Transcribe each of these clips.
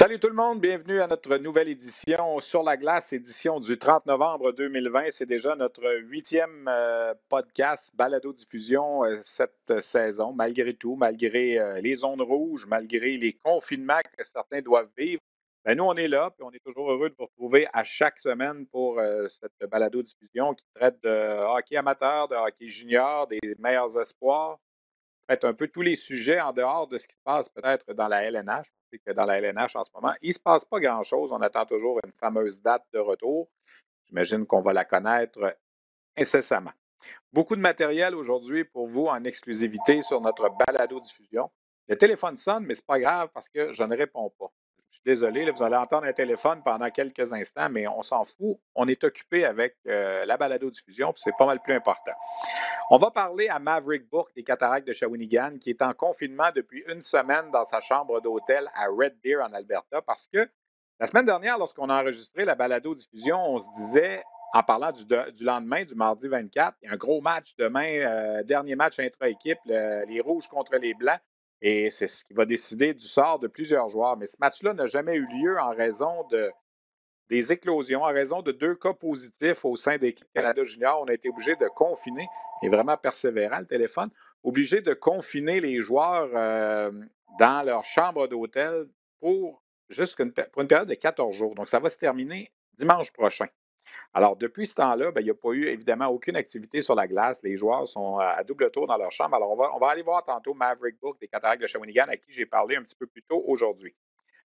Salut tout le monde, bienvenue à notre nouvelle édition sur la glace, édition du 30 novembre 2020. C'est déjà notre huitième podcast balado-diffusion cette saison, malgré tout, malgré les zones rouges, malgré les confinements que certains doivent vivre. Ben, nous, on est là, puis on est toujours heureux de vous retrouver à chaque semaine pour cette balado-diffusion qui traite de hockey amateur, de hockey junior, des meilleurs espoirs, traite un peu tous les sujets en dehors de ce qui se passe peut-être dans la LNH. On sait que dans la LNH en ce moment, il ne se passe pas grand-chose. On attend toujours une fameuse date de retour. J'imagine qu'on va la connaître incessamment. Beaucoup de matériel aujourd'hui pour vous en exclusivité sur notre balado-diffusion. Le téléphone sonne, mais ce n'est pas grave parce que je ne réponds pas. Je suis désolé, là, vous allez entendre un téléphone pendant quelques instants, mais on s'en fout. On est occupé avec la balado-diffusion, puis c'est pas mal plus important. On va parler à Maverick Bourque des Cataractes de Shawinigan, qui est en confinement depuis une semaine dans sa chambre d'hôtel à Red Deer, en Alberta, parce que la semaine dernière, lorsqu'on a enregistré la balado-diffusion, on se disait, en parlant du lendemain, du mardi 24, il y a un gros match demain, dernier match intra-équipe, les Rouges contre les Blancs, et c'est ce qui va décider du sort de plusieurs joueurs. Mais ce match-là n'a jamais eu lieu en raison des éclosions, en raison de 2 cas positifs au sein de l'équipe Canada Junior. On a été obligé de confiner, et vraiment persévérant le téléphone, obligé de confiner les joueurs dans leur chambre d'hôtel pour pour une période de 14 jours. Donc, ça va se terminer dimanche prochain. Alors, depuis ce temps-là, il n'y a pas eu évidemment aucune activité sur la glace. Les joueurs sont à double tour dans leur chambre. Alors, on va aller voir tantôt Maverick Bourque des Cataractes de Shawinigan, à qui j'ai parlé un petit peu plus tôt aujourd'hui.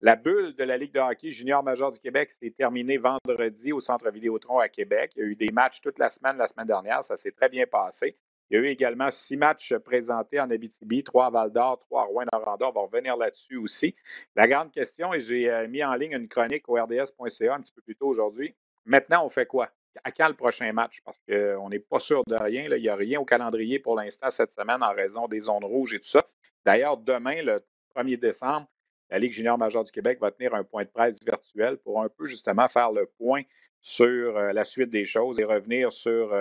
La bulle de la Ligue de hockey junior majeur du Québec s'est terminée vendredi au Centre Vidéotron à Québec. Il y a eu des matchs toute la semaine dernière. Ça s'est très bien passé. Il y a eu également 6 matchs présentés en Abitibi, 3 à Val-d'Or, 3 à Rouyn-Noranda. On va revenir là-dessus aussi. La grande question, et j'ai mis en ligne une chronique au rds.ca un petit peu plus tôt aujourd'hui. Maintenant, on fait quoi? À quand le prochain match? Parce qu'on n'est pas sûr de rien. Là. Il n'y a rien au calendrier pour l'instant cette semaine en raison des zones rouges et tout ça. D'ailleurs, demain, le 1er décembre, la Ligue junior majeure du Québec va tenir un point de presse virtuel pour un peu justement faire le point sur la suite des choses et revenir sur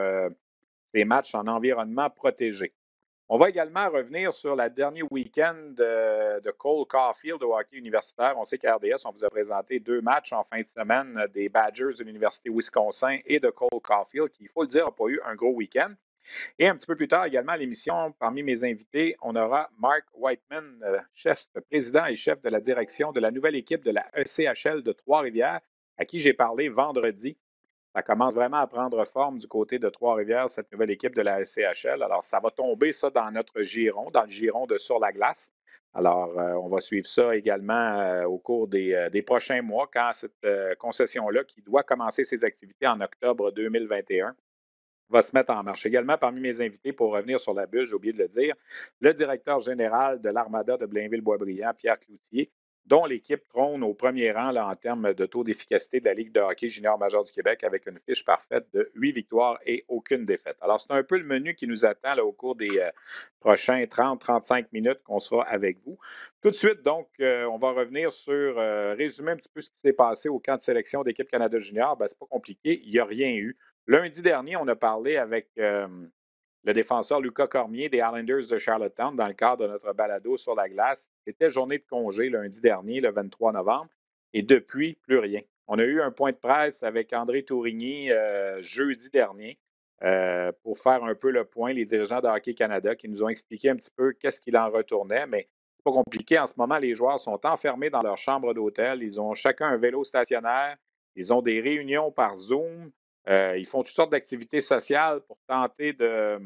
des matchs en environnement protégé. On va également revenir sur le dernier week-end de Cole Caulfield au hockey universitaire. On sait qu'à RDS, on vous a présenté 2 matchs en fin de semaine des Badgers de l'Université Wisconsin et de Cole Caulfield, qui, il faut le dire, n'a pas eu un gros week-end. Et un petit peu plus tard également à l'émission, parmi mes invités, on aura Mark Whiteman, président et chef de la direction de la nouvelle équipe de la ECHL de Trois-Rivières, à qui j'ai parlé vendredi. Ça commence vraiment à prendre forme du côté de Trois-Rivières, cette nouvelle équipe de la ECHL. Alors, ça va tomber ça dans notre giron, dans le giron de Sur la glace. Alors, on va suivre ça également au cours des prochains mois, quand cette concession-là, qui doit commencer ses activités en octobre 2021, va se mettre en marche. Également, parmi mes invités, pour revenir sur la bulle, j'ai oublié de le dire, le directeur général de l'Armada de Blainville-Boisbriand, Pierre Cloutier, dont l'équipe trône au premier rang là, en termes de taux d'efficacité de la Ligue de hockey junior majeur du Québec avec une fiche parfaite de 8 victoires et aucune défaite. Alors, c'est un peu le menu qui nous attend là, au cours des prochains 30-35 minutes qu'on sera avec vous. Tout de suite, donc, on va revenir sur, résumer un petit peu ce qui s'est passé au camp de sélection d'équipe Canada Junior. Ben, c'est pas compliqué, il n'y a rien eu. Lundi dernier, on a parlé avec le défenseur Lucas Cormier des Islanders de Charlottetown dans le cadre de notre balado sur la glace. C'était journée de congé lundi dernier, le 23 novembre, et depuis, plus rien. On a eu un point de presse avec André Tourigny jeudi dernier pour faire un peu le point, les dirigeants de Hockey Canada qui nous ont expliqué un petit peu qu'est-ce qu'il en retournait, mais c'est pas compliqué. En ce moment, les joueurs sont enfermés dans leur chambre d'hôtel. Ils ont chacun un vélo stationnaire. Ils ont des réunions par Zoom. Ils font toutes sortes d'activités sociales pour tenter de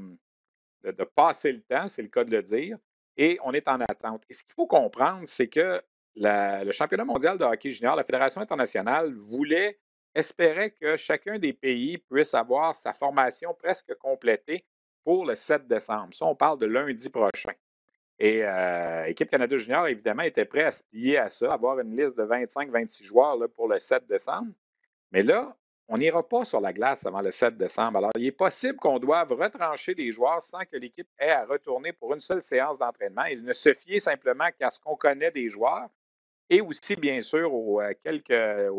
passer le temps, c'est le cas de le dire, et on est en attente. Et ce qu'il faut comprendre, c'est que le championnat mondial de hockey junior, la Fédération internationale, espérait que chacun des pays puisse avoir sa formation presque complétée pour le 7 décembre. Ça, on parle de lundi prochain. Et Équipe Canada Junior, évidemment, était prêt à se plier à ça, avoir une liste de 25-26 joueurs là, pour le 7 décembre. Mais là, on n'ira pas sur la glace avant le 7 décembre. Alors, il est possible qu'on doive retrancher les joueurs sans que l'équipe ait à retourner pour une seule séance d'entraînement et ne se fier simplement qu'à ce qu'on connaît des joueurs et aussi, bien sûr, aux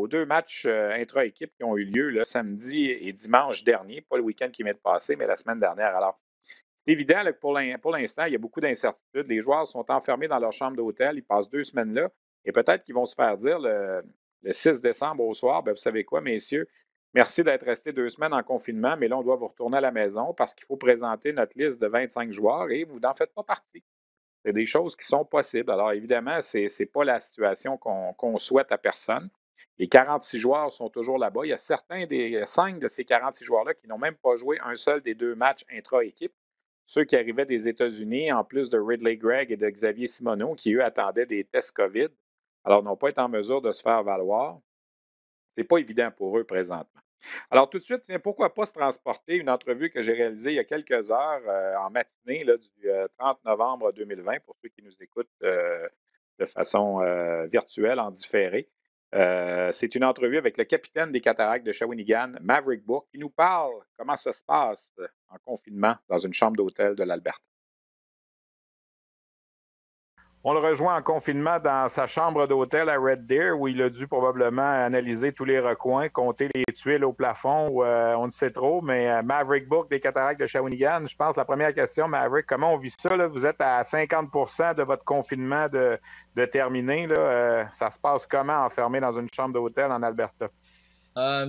2 matchs intra-équipe qui ont eu lieu là, samedi et dimanche dernier, pas le week-end qui vient de passer, mais la semaine dernière. Alors, c'est évident là, que pour l'instant, il y a beaucoup d'incertitudes. Les joueurs sont enfermés dans leur chambre d'hôtel. Ils passent 2 semaines là. Et peut-être qu'ils vont se faire dire le 6 décembre au soir, bien, vous savez quoi, messieurs, merci d'être restés 2 semaines en confinement, mais là, on doit vous retourner à la maison parce qu'il faut présenter notre liste de 25 joueurs et vous n'en faites pas partie. C'est des choses qui sont possibles. Alors, évidemment, ce n'est pas la situation qu'on souhaite à personne. Les 46 joueurs sont toujours là-bas. Il y a certains des 5 de ces 46 joueurs-là qui n'ont même pas joué un seul des 2 matchs intra-équipe. Ceux qui arrivaient des États-Unis, en plus de Ridley Gregg et de Xavier Simoneau, qui, eux, attendaient des tests COVID, alors n'ont pas été en mesure de se faire valoir. Ce n'est pas évident pour eux présentement. Alors, tout de suite, tiens, pourquoi pas se transporter une entrevue que j'ai réalisée il y a quelques heures en matinée là, du 30 novembre 2020, pour ceux qui nous écoutent de façon virtuelle, en différé. C'est une entrevue avec le capitaine des Cataractes de Shawinigan, Maverick Bourque, qui nous parle comment ça se passe en confinement dans une chambre d'hôtel de l'Alberta. On le rejoint en confinement dans sa chambre d'hôtel à Red Deer, où il a dû probablement analyser tous les recoins, compter les tuiles au plafond, on ne sait trop, mais Maverick Bourque des Cataractes de Shawinigan, je pense la première question, Maverick, comment on vit ça? Là? Vous êtes à 50% de votre confinement de terminé. Là. Ça se passe comment enfermé dans une chambre d'hôtel en Alberta?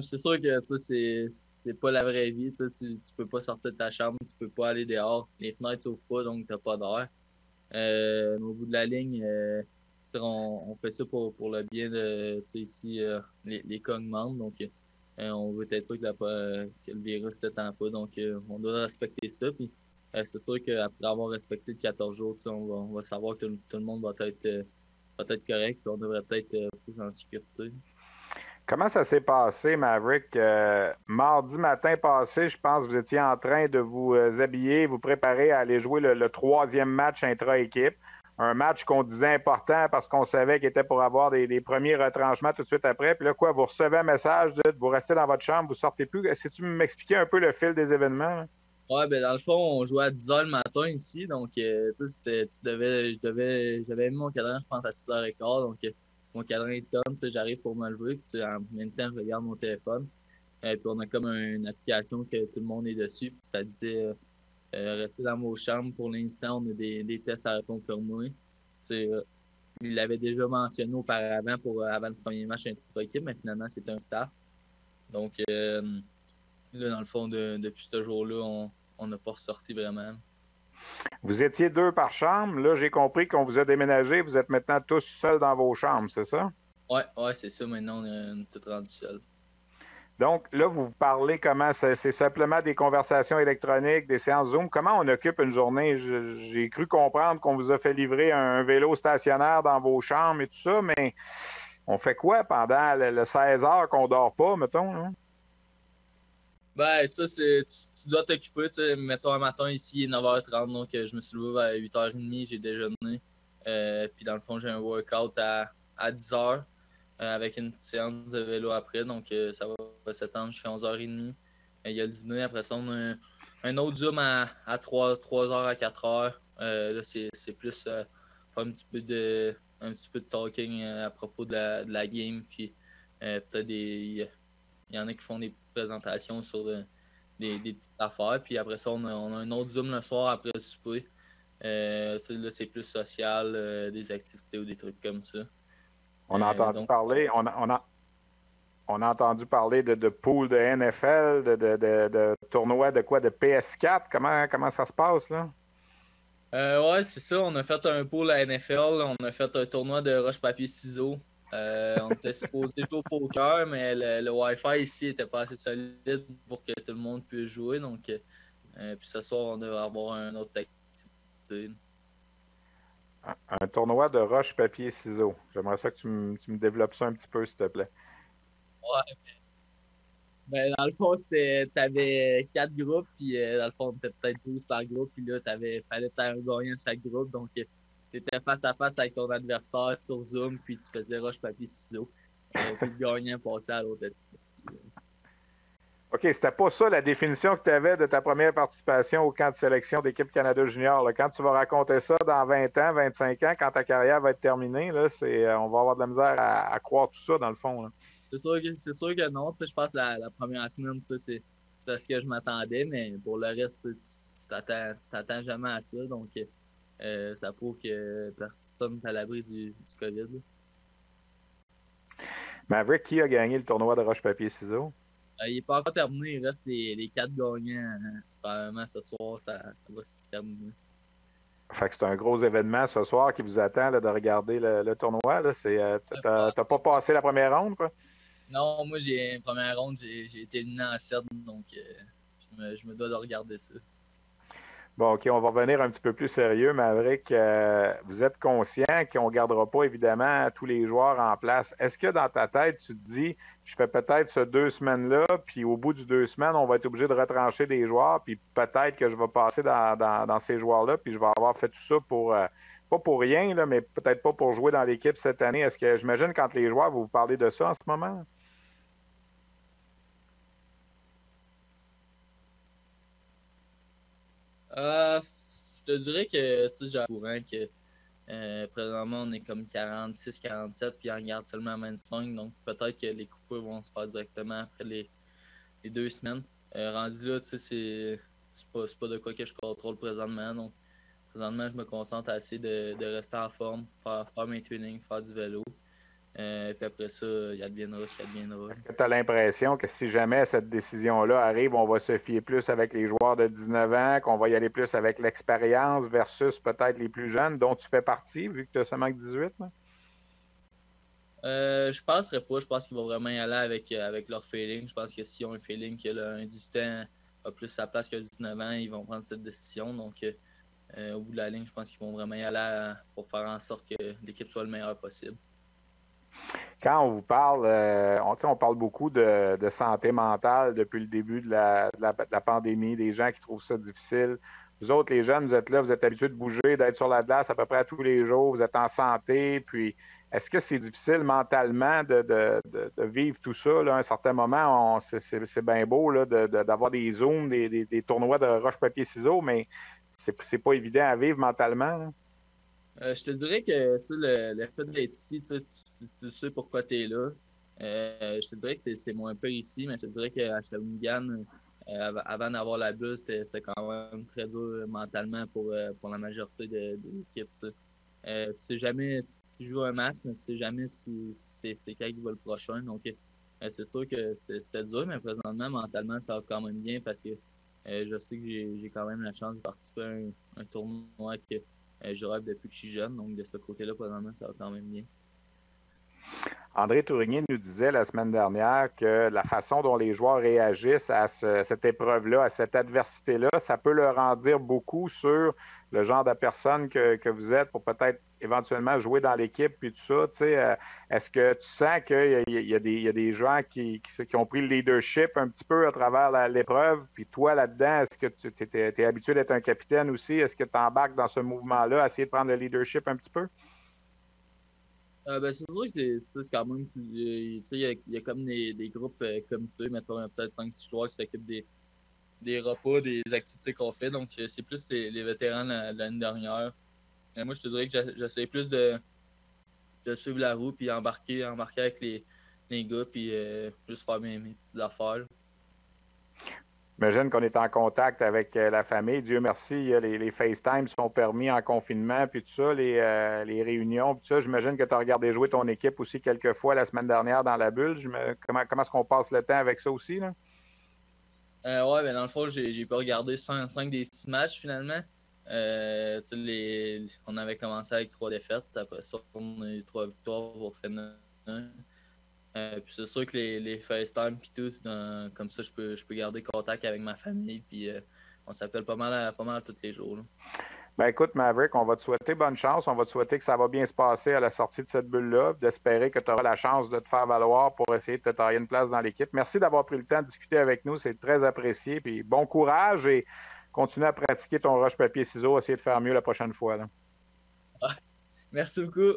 C'est sûr que c'est pas la vraie vie. Tu peux pas sortir de ta chambre, tu peux pas aller dehors. Les fenêtres s'ouvrent pas, donc t'as pas d'air. Au bout de la ligne, on fait ça pour le bien de ici, les cas augmentent. Donc, on veut être sûr que le virus ne s'étend pas. Donc, on doit respecter ça. Puis, c'est sûr qu'après avoir respecté le 14 jours, on va savoir que tout le monde va être correct. Puis on devrait peut-être plus en sécurité. Comment ça s'est passé, Maverick? Mardi matin passé, je pense que vous étiez en train de vous habiller, vous préparer à aller jouer le troisième match intra-équipe. Un match qu'on disait important parce qu'on savait qu'il était pour avoir des premiers retranchements tout de suite après. Puis là, quoi, vous recevez un message de vous restez dans votre chambre, vous sortez plus. Est-ce que tu m'expliquer un peu le fil des événements? Ouais, ben dans le fond, on jouait à 10 h le matin ici. Donc, j'avais mis mon cadran, je pense, à 6 h 15. Donc, mon cadran il sonne, j'arrive pour me lever. Puis, en même temps, je regarde mon téléphone. Puis, on a comme une application que tout le monde est dessus. Puis, ça disait restez dans vos chambres. Pour l'instant, on a des tests à confirmer. Il l'avait déjà mentionné auparavant avant le premier match intra-équipe, mais finalement, c'était un staff. Donc, là, dans le fond, depuis ce jour-là, on n'a pas ressorti vraiment. Vous étiez 2 par chambre. Là, j'ai compris qu'on vous a déménagé. Vous êtes maintenant tous seuls dans vos chambres, c'est ça? Ouais, c'est ça. Maintenant, on est tous rendus seuls. Donc, là, vous parlez comment? C'est simplement des conversations électroniques, des séances Zoom. Comment on occupe une journée? J'ai cru comprendre qu'on vous a fait livrer un vélo stationnaire dans vos chambres et tout ça, mais on fait quoi pendant le 16 heures qu'on dort pas, mettons? Hein? Ben, tu dois t'occuper. Mettons un matin ici, 9h30. Donc, je me suis levé vers 8h30, j'ai déjeuné. Puis, dans le fond, j'ai un workout à 10h avec une séance de vélo après. Donc, ça va s'étendre jusqu'à 11h30. Il y a le dîner. Après ça, on a un autre Zoom à 3h à 4h. Là, c'est plus faire un petit peu de talking à propos de la game. Puis, peut-être il y en a qui font des petites présentations sur des petites affaires. Puis après ça, on a un autre Zoom le soir après le souper. Là, c'est plus social, des activités ou des trucs comme ça. On a entendu Donc, parler, on a entendu parler de pool de NFL, de tournois de quoi, de PS4. Comment ça se passe, là? ouais, c'est ça. On a fait un pool à NFL. On a fait un tournoi de roche-papier-ciseaux. On était supposé jouer au poker, mais le Wi-Fi ici était pas assez solide pour que tout le monde puisse jouer. Donc, puis ce soir, on devrait avoir une autre activité. Un tournoi de roche, papier, ciseaux. J'aimerais ça que tu me développes ça un petit peu, s'il te plaît. Ouais. Ben, dans le fond, t'avais 4 groupes, puis dans le fond, t'étais peut-être 12 par groupe, puis là, fallait faire un gagnant de chaque groupe. Donc, t'étais face à face avec ton adversaire sur Zoom, puis tu faisais roche, papier, ciseaux. Puis le gagnant passait à l'autre étape. OK, c'était pas ça la définition que tu avais de ta première participation au camp de sélection d'équipe Canada Junior. Là. Quand tu vas raconter ça dans 20 ans, 25 ans, quand ta carrière va être terminée, là, on va avoir de la misère à croire tout ça, dans le fond. Là. C'est sûr que non. Je pense que la première semaine, c'est ce que je m'attendais, mais pour le reste, tu t'attends jamais à ça. Donc, ça prouve que personne n'est à l'abri du COVID. Là. Maverick, qui a gagné le tournoi de roche-papier-ciseaux? Il n'est pas encore terminé. Il reste les 4 gagnants. Probablement ce soir, ça va se terminer. Fait que c'est un gros événement ce soir qui vous attend là, de regarder le tournoi. Là. T'as pas passé la première ronde, quoi? Non, moi, j'ai une première ronde, j'ai été éliminé en 7, donc je me dois de regarder ça. Bon, OK, on va revenir un petit peu plus sérieux, Maverick. Vous êtes conscient qu'on ne gardera pas, évidemment, tous les joueurs en place. Est-ce que dans ta tête, tu te dis, je fais peut-être ce 2 semaines-là, puis au bout du 2 semaines, on va être obligé de retrancher des joueurs, puis peut-être que je vais passer dans ces joueurs-là, puis je vais avoir fait tout ça pour, pas pour rien, là, mais peut-être pas pour jouer dans l'équipe cette année. Est-ce que, j'imagine, quand les joueurs, vous parlez de ça en ce moment? Je te dirais que, tu sais, j'ai au courant que présentement, on est comme 46-47, puis on garde seulement 25. Donc, peut-être que les coupures vont se faire directement après les 2 semaines. Rendu là, tu sais, c'est pas de quoi que je contrôle présentement. Donc, présentement, je me concentre à essayer de rester en forme, faire mes trainings, faire du vélo. Puis après ça, il adviendra ce qu'il adviendra. Est-ce que tu as l'impression que si jamais cette décision-là arrive, on va se fier plus avec les joueurs de 19 ans, qu'on va y aller plus avec l'expérience versus peut-être les plus jeunes, dont tu fais partie, vu que tu as seulement que 18? Là? Je penserais pas. Je pense qu'ils vont vraiment y aller avec leur feeling. Je pense que s'ils ont un feeling que là, un 18 ans a plus sa place qu'un 19 ans, ils vont prendre cette décision. Donc, au bout de la ligne, je pense qu'ils vont vraiment y aller pour faire en sorte que l'équipe soit le meilleur possible. Quand on vous parle, on parle beaucoup de santé mentale depuis le début de la pandémie, des gens qui trouvent ça difficile. Vous autres, les jeunes, vous êtes là, vous êtes habitués de bouger, d'être sur la glace à peu près à tous les jours, vous êtes en santé, puis est-ce que c'est difficile mentalement de vivre tout ça? Là, à un certain moment, c'est bien beau là, d'avoir des zooms, des tournois de roche-papier-ciseaux, mais c'est pas évident à vivre mentalement. Là. Je te dirais que tu sais, le fait d'être ici, tu sais pourquoi tu es là. Je te dirais que c'est moins peu ici, mais je te dirais qu'à Shawinigan, avant d'avoir la bulle, c'était quand même très dur mentalement pour la majorité de l'équipe. Tu sais jamais, tu joues un match, mais tu sais jamais si c'est quand il va le prochain. Donc, c'est sûr que c'était dur, mais présentement, mentalement, ça va quand même bien parce que je sais que j'ai quand même la chance de participer à un tournoi que je rêve depuis que je suis jeune. Donc, de ce côté-là, présentement, ça va quand même bien. André Tourigny nous disait la semaine dernière que la façon dont les joueurs réagissent à cette épreuve-là, à cette adversité-là, ça peut leur en dire beaucoup sur le genre de personne que vous êtes pour peut-être éventuellement jouer dans l'équipe puis tout ça. Est-ce que tu sens qu'il y a des gens qui ont pris le leadership un petit peu à travers l'épreuve? Puis toi, là-dedans, est-ce que tu es habitué d'être un capitaine aussi? Est-ce que tu embarques dans ce mouvement-là, à essayer de prendre le leadership un petit peu? Ben, c'est sûr que c'est quand même plus. Il y a comme des groupes comités, mettons, il y a peut-être 5-6 joueurs qui s'occupent des repas, des activités qu'on fait. Donc, c'est plus les vétérans de l'année dernière. Moi, je te dirais que j'essaie plus de suivre la roue puis embarquer avec les gars puis juste faire mes petites affaires. J'imagine qu'on est en contact avec la famille. Dieu merci, les FaceTime sont permis en confinement, puis tout ça, les réunions, puis tout ça. J'imagine que tu as regardé jouer ton équipe aussi quelques fois la semaine dernière dans la bulle. Comment est-ce qu'on passe le temps avec ça aussi? Là? Ouais, ben dans le fond, j'ai pas regardé 5 des 6 matchs finalement. On avait commencé avec 3 défaites. Après ça, on a eu 3 victoires pour finir. Puis c'est sûr que les FaceTime puis tout, comme ça, je peux garder contact avec ma famille. Puis on s'appelle pas mal tous les jours. Là. Ben écoute, Maverick, on va te souhaiter bonne chance. On va te souhaiter que ça va bien se passer à la sortie de cette bulle-là, d'espérer que tu auras la chance de te faire valoir pour essayer de te tailler une place dans l'équipe. Merci d'avoir pris le temps de discuter avec nous. C'est très apprécié. Puis bon courage et continue à pratiquer ton roche-papier-ciseaux, essayer de faire mieux la prochaine fois. Là. Merci beaucoup.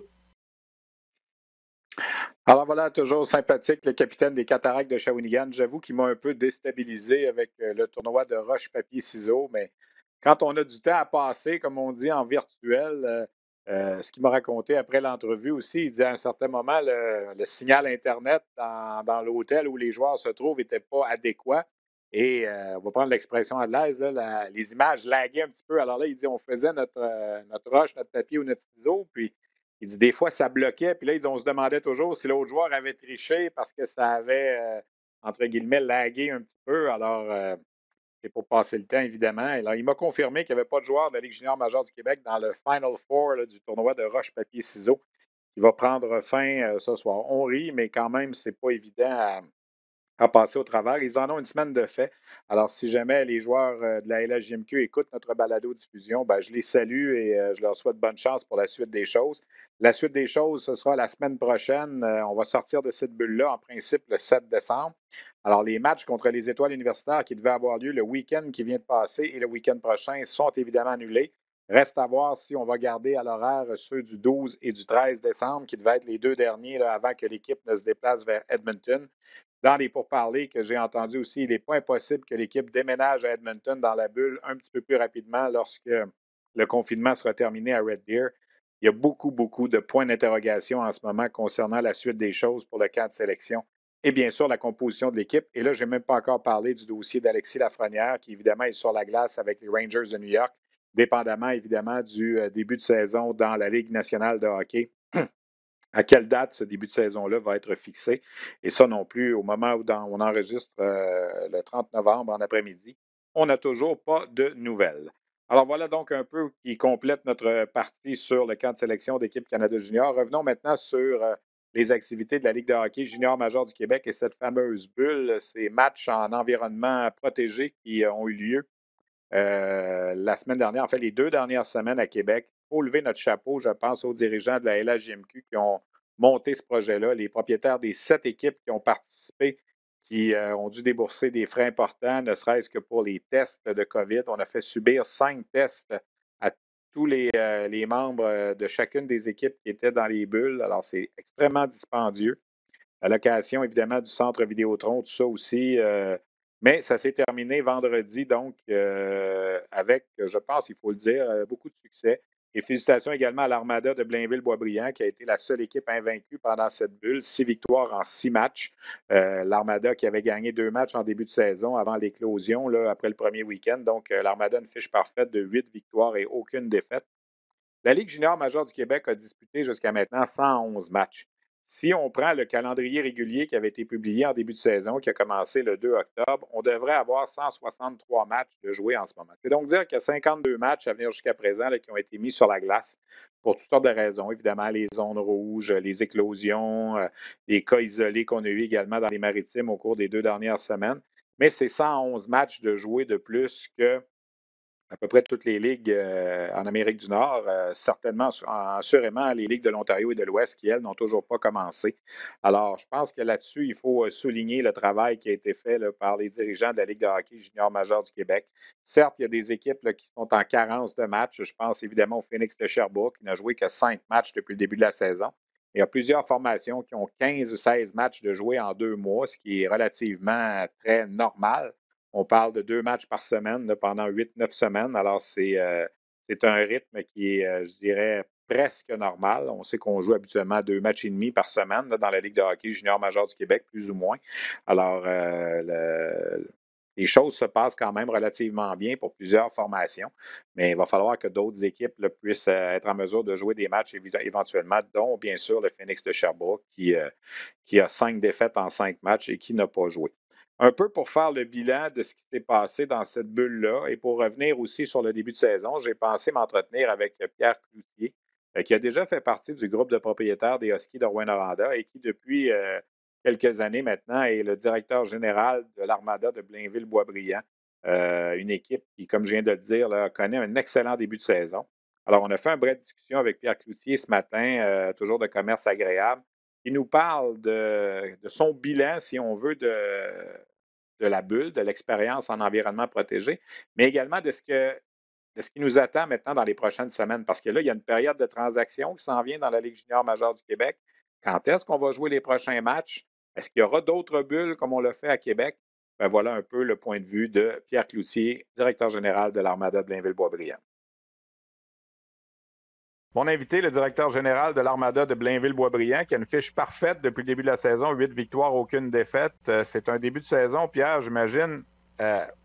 Alors voilà, toujours sympathique, le capitaine des Cataractes de Shawinigan. J'avoue qu'il m'a un peu déstabilisé avec le tournoi de roche-papier-ciseaux, mais quand on a du temps à passer, comme on dit en virtuel, ce qu'il m'a raconté après l'entrevue aussi, il dit à un certain moment, le signal Internet dans l'hôtel où les joueurs se trouvent n'était pas adéquat. Et on va prendre l'expression à l'aise, les images laguaient un petit peu. Alors là, il dit on faisait notre roche, notre papier ou notre ciseau, puis Il dit des fois, ça bloquait, puis là, on se demandait toujours si l'autre joueur avait triché parce que ça avait, entre guillemets, lagué un petit peu. Alors, c'est pour passer le temps, évidemment. Et là, il m'a confirmé qu'il n'y avait pas de joueur de la Ligue junior majeure du Québec dans le Final Four là, du tournoi de roche-papier-ciseaux qui va prendre fin ce soir. On rit, mais quand même, c'est pas évident à passer au travers. Ils en ont une semaine de fait. Alors, si jamais les joueurs de la LHJMQ écoutent notre balado-diffusion, ben, je les salue et je leur souhaite bonne chance pour la suite des choses. La suite des choses, ce sera la semaine prochaine. On va sortir de cette bulle-là, en principe, le 7 décembre. Alors, les matchs contre les étoiles universitaires qui devaient avoir lieu le week-end qui vient de passer et le week-end prochain sont évidemment annulés. Reste à voir si on va garder à l'horaire ceux du 12 et du 13 décembre, qui devaient être les deux derniers là, avant que l'équipe ne se déplace vers Edmonton. Dans les pourparlers que j'ai entendus aussi, il n'est pas impossible que l'équipe déménage à Edmonton dans la bulle un petit peu plus rapidement lorsque le confinement sera terminé à Red Deer. Il y a beaucoup, beaucoup de points d'interrogation en ce moment concernant la suite des choses pour le camp de sélection et bien sûr la composition de l'équipe. Et là, je n'ai même pas encore parlé du dossier d'Alexis Lafrenière, qui évidemment est sur la glace avec les Rangers de New York, dépendamment évidemment du début de saison dans la Ligue nationale de hockey. À quelle date ce début de saison-là va être fixé? Et ça non plus, au moment où on enregistre le 30 novembre en après-midi, on n'a toujours pas de nouvelles. Alors voilà donc un peu qui complète notre partie sur le camp de sélection d'équipe Canada Junior. Revenons maintenant sur les activités de la Ligue de hockey junior major du Québec et cette fameuse bulle, ces matchs en environnement protégé qui ont eu lieu la semaine dernière, en fait, les 2 dernières semaines à Québec. Il faut lever notre chapeau, je pense, aux dirigeants de la LHJMQ qui ont monté ce projet-là, les propriétaires des 7 équipes qui ont participé, qui ont dû débourser des frais importants, ne serait-ce que pour les tests de COVID. On a fait subir 5 tests à tous les membres de chacune des équipes qui étaient dans les bulles. Alors, c'est extrêmement dispendieux. La location, évidemment, du centre Vidéotron, tout ça aussi. Mais ça s'est terminé vendredi, donc, avec, je pense, il faut le dire, beaucoup de succès. Et félicitations également à l'Armada de Blainville-Boisbriand, qui a été la seule équipe invaincue pendant cette bulle. 6 victoires en 6 matchs. L'Armada qui avait gagné 2 matchs en début de saison avant l'éclosion, là, après le premier week-end. Donc, l'Armada a une fiche parfaite de 8 victoires et aucune défaite. La Ligue junior majeure du Québec a disputé jusqu'à maintenant 111 matchs. Si on prend le calendrier régulier qui avait été publié en début de saison, qui a commencé le 2 octobre, on devrait avoir 163 matchs de jouer en ce moment. C'est donc dire qu'il y a 52 matchs à venir jusqu'à présent là, qui ont été mis sur la glace pour toutes sortes de raisons. Évidemment, les zones rouges, les éclosions, les cas isolés qu'on a eu également dans les maritimes au cours des 2 dernières semaines. Mais c'est 111 matchs de jouer de plus que à peu près toutes les ligues en Amérique du Nord, certainement, assurément les ligues de l'Ontario et de l'Ouest qui, elles, n'ont toujours pas commencé. Alors, je pense que là-dessus, il faut souligner le travail qui a été fait là, par les dirigeants de la Ligue de hockey junior majeur du Québec. Certes, il y a des équipes là, qui sont en carence de matchs. Je pense évidemment au Phoenix de Sherbrooke, qui n'a joué que 5 matchs depuis le début de la saison. Il y a plusieurs formations qui ont 15 ou 16 matchs de jouer en 2 mois, ce qui est relativement très normal. On parle de 2 matchs par semaine là, pendant 8-9 semaines. Alors, c'est un rythme qui est, je dirais, presque normal. On sait qu'on joue habituellement 2 matchs et demi par semaine là, dans la Ligue de hockey junior majeur du Québec, plus ou moins. Alors, les choses se passent quand même relativement bien pour plusieurs formations, mais il va falloir que d'autres équipes là, puissent être en mesure de jouer des matchs éventuellement, dont bien sûr le Phoenix de Sherbrooke qui a 5 défaites en 5 matchs et qui n'a pas joué. Un peu pour faire le bilan de ce qui s'est passé dans cette bulle-là et pour revenir aussi sur le début de saison, j'ai pensé m'entretenir avec Pierre Cloutier, qui a déjà fait partie du groupe de propriétaires des Huskies de Rouyn-Noranda et qui, depuis quelques années maintenant, est le directeur général de l'Armada de Blainville-Boisbriand, une équipe qui, comme je viens de le dire, là, connaît un excellent début de saison. Alors, on a fait une brève discussion avec Pierre Cloutier ce matin, toujours de commerce agréable. Il nous parle de son bilan, si on veut, de la bulle, de l'expérience en environnement protégé, mais également de ce qui nous attend maintenant dans les prochaines semaines. Parce que là, il y a une période de transaction qui s'en vient dans la Ligue junior majeure du Québec. Quand est-ce qu'on va jouer les prochains matchs? Est-ce qu'il y aura d'autres bulles comme on l'a fait à Québec? Ben voilà un peu le point de vue de Pierre Cloutier, directeur général de l'Armada de Blainville-Boisbriand. Mon invité, le directeur général de l'Armada de Blainville-Boisbriand, qui a une fiche parfaite depuis le début de la saison, 8 victoires, aucune défaite. C'est un début de saison, Pierre, j'imagine,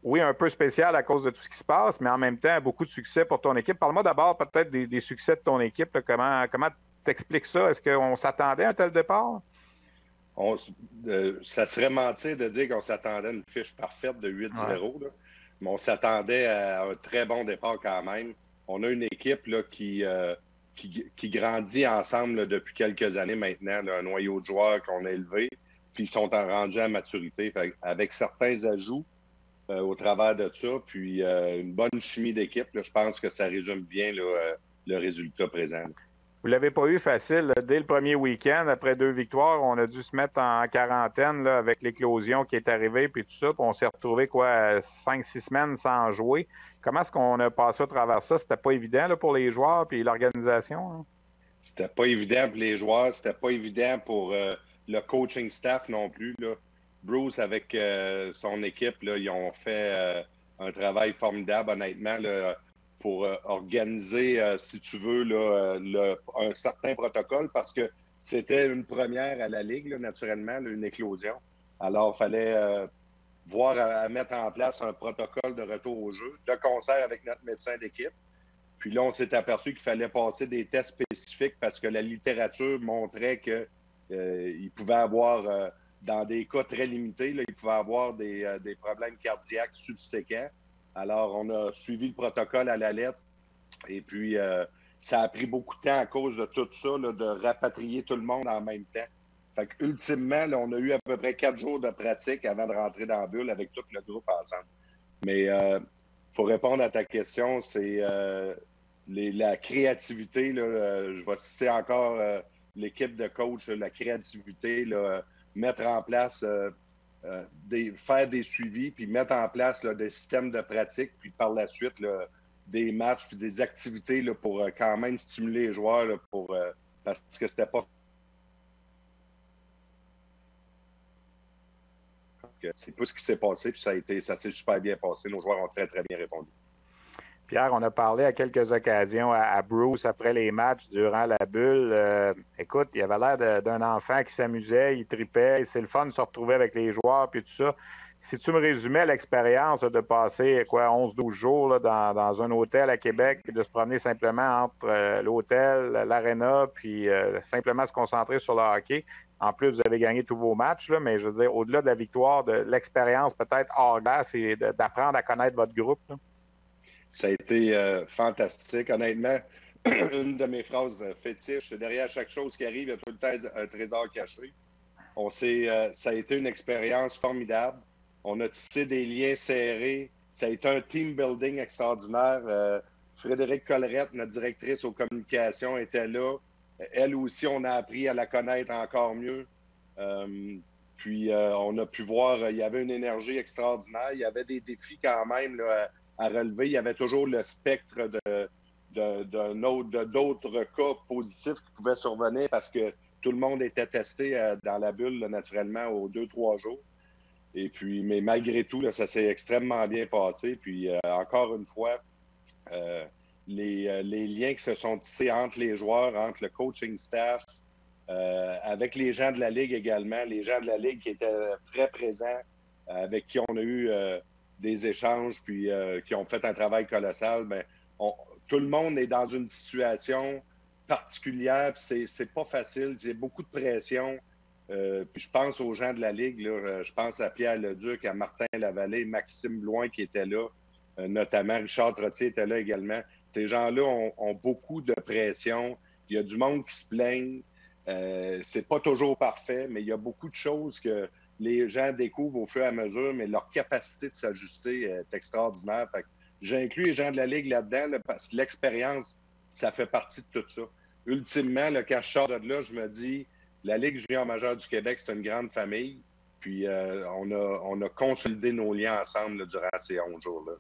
oui, un peu spécial à cause de tout ce qui se passe, mais en même temps, beaucoup de succès pour ton équipe. Parle-moi d'abord peut-être des succès de ton équipe. Comment t'expliques ça? Est-ce qu'on s'attendait à un tel départ? Ça serait mentir de dire qu'on s'attendait à une fiche parfaite de 8-0, là, mais on s'attendait à un très bon départ quand même. On a une équipe là, qui grandit ensemble là, depuis quelques années maintenant, là, un noyau de joueurs qu'on a élevé, puis ils sont rendus à maturité avec certains ajouts au travers de ça, puis une bonne chimie d'équipe. Je pense que ça résume bien là, le résultat présent. Vous ne l'avez pas eu facile. Là. Dès le premier week-end, après 2 victoires, on a dû se mettre en quarantaine là, avec l'éclosion qui est arrivée, puis tout ça. Puis on s'est retrouvé 5-6 semaines sans jouer. Comment est-ce qu'on a passé à travers ça? C'était pas évident là, pour les joueurs puis l'organisation? Hein? C'était pas évident pour les joueurs. C'était pas évident pour le coaching staff non plus. Là. Bruce, avec son équipe, là, ils ont fait un travail formidable, honnêtement. Là, pour organiser, si tu veux, là, un certain protocole parce que c'était une première à la Ligue, là, naturellement, là, une éclosion. Alors, il fallait voir à mettre en place un protocole de retour au jeu, de concert avec notre médecin d'équipe. Puis là, on s'est aperçu qu'il fallait passer des tests spécifiques parce que la littérature montrait qu'il pouvait avoir, dans des cas très limités, là, il pouvait avoir des problèmes cardiaques subséquents. Alors, on a suivi le protocole à la lettre et puis ça a pris beaucoup de temps à cause de tout ça, là, de rapatrier tout le monde en même temps. Fait qu'ultimement, là, on a eu à peu près 4 jours de pratique avant de rentrer dans la bulle avec tout le groupe ensemble. Mais pour répondre à ta question, c'est la créativité. Là, je vais citer encore l'équipe de coach, là, la créativité, là, mettre en place... faire des suivis, puis mettre en place là, des systèmes de pratique, puis par la suite, là, des matchs, puis des activités là, pour quand même stimuler les joueurs là, parce que c'était pas... C'est pas ce qui s'est passé, puis ça s'est super bien passé. Nos joueurs ont très, très bien répondu. Pierre, on a parlé à quelques occasions à Bruce après les matchs, durant la bulle. Écoute, il avait l'air d'un enfant qui s'amusait, il tripait. C'est le fun de se retrouver avec les joueurs puis tout ça. Si tu me résumais l'expérience de passer 11-12 jours là, dans un hôtel à Québec et de se promener simplement entre l'hôtel, l'aréna, puis simplement se concentrer sur le hockey. En plus, vous avez gagné tous vos matchs, là, mais je veux dire, au-delà de la victoire, de l'expérience peut-être hors glace et d'apprendre à connaître votre groupe. Là. Ça a été fantastique. Honnêtement, une de mes phrases fétiches, c'est derrière chaque chose qui arrive, il y a tout le temps un trésor caché. Ça a été une expérience formidable. On a tissé des liens serrés. Ça a été un team building extraordinaire. Frédéric Collerette, notre directrice aux communications, était là. Elle aussi, on a appris à la connaître encore mieux. Puis, on a pu voir, il y avait une énergie extraordinaire. Il y avait des défis quand même là, à relever. Il y avait toujours le spectre d'autres cas positifs qui pouvaient survenir parce que tout le monde était testé dans la bulle, là, naturellement, aux 2-3 jours. Et puis, mais malgré tout, là, ça s'est extrêmement bien passé. Puis, encore une fois, les liens qui se sont tissés entre les joueurs, entre le coaching staff, avec les gens de la Ligue également, les gens de la Ligue qui étaient très présents, avec qui on a eu des échanges, puis qui ont fait un travail colossal, bien, tout le monde est dans une situation particulière, puis c'est pas facile, il y a beaucoup de pression. Puis je pense aux gens de la Ligue, là, je pense à Pierre Leduc, à Martin Lavallée, Maxime Bloin qui était là, notamment Richard Trottier était là également. Ces gens-là ont beaucoup de pression. Il y a du monde qui se plaigne. C'est pas toujours parfait, mais il y a beaucoup de choses que les gens découvrent au fur et à mesure, mais leur capacité de s'ajuster est extraordinaire. Fait que j'inclus les gens de la Ligue là-dedans là, parce que l'expérience, ça fait partie de tout ça. Ultimement, là, quand je sors de là, je me dis, la Ligue junior majeure du Québec, c'est une grande famille. Puis on a consolidé nos liens ensemble là, durant ces 11 jours-là.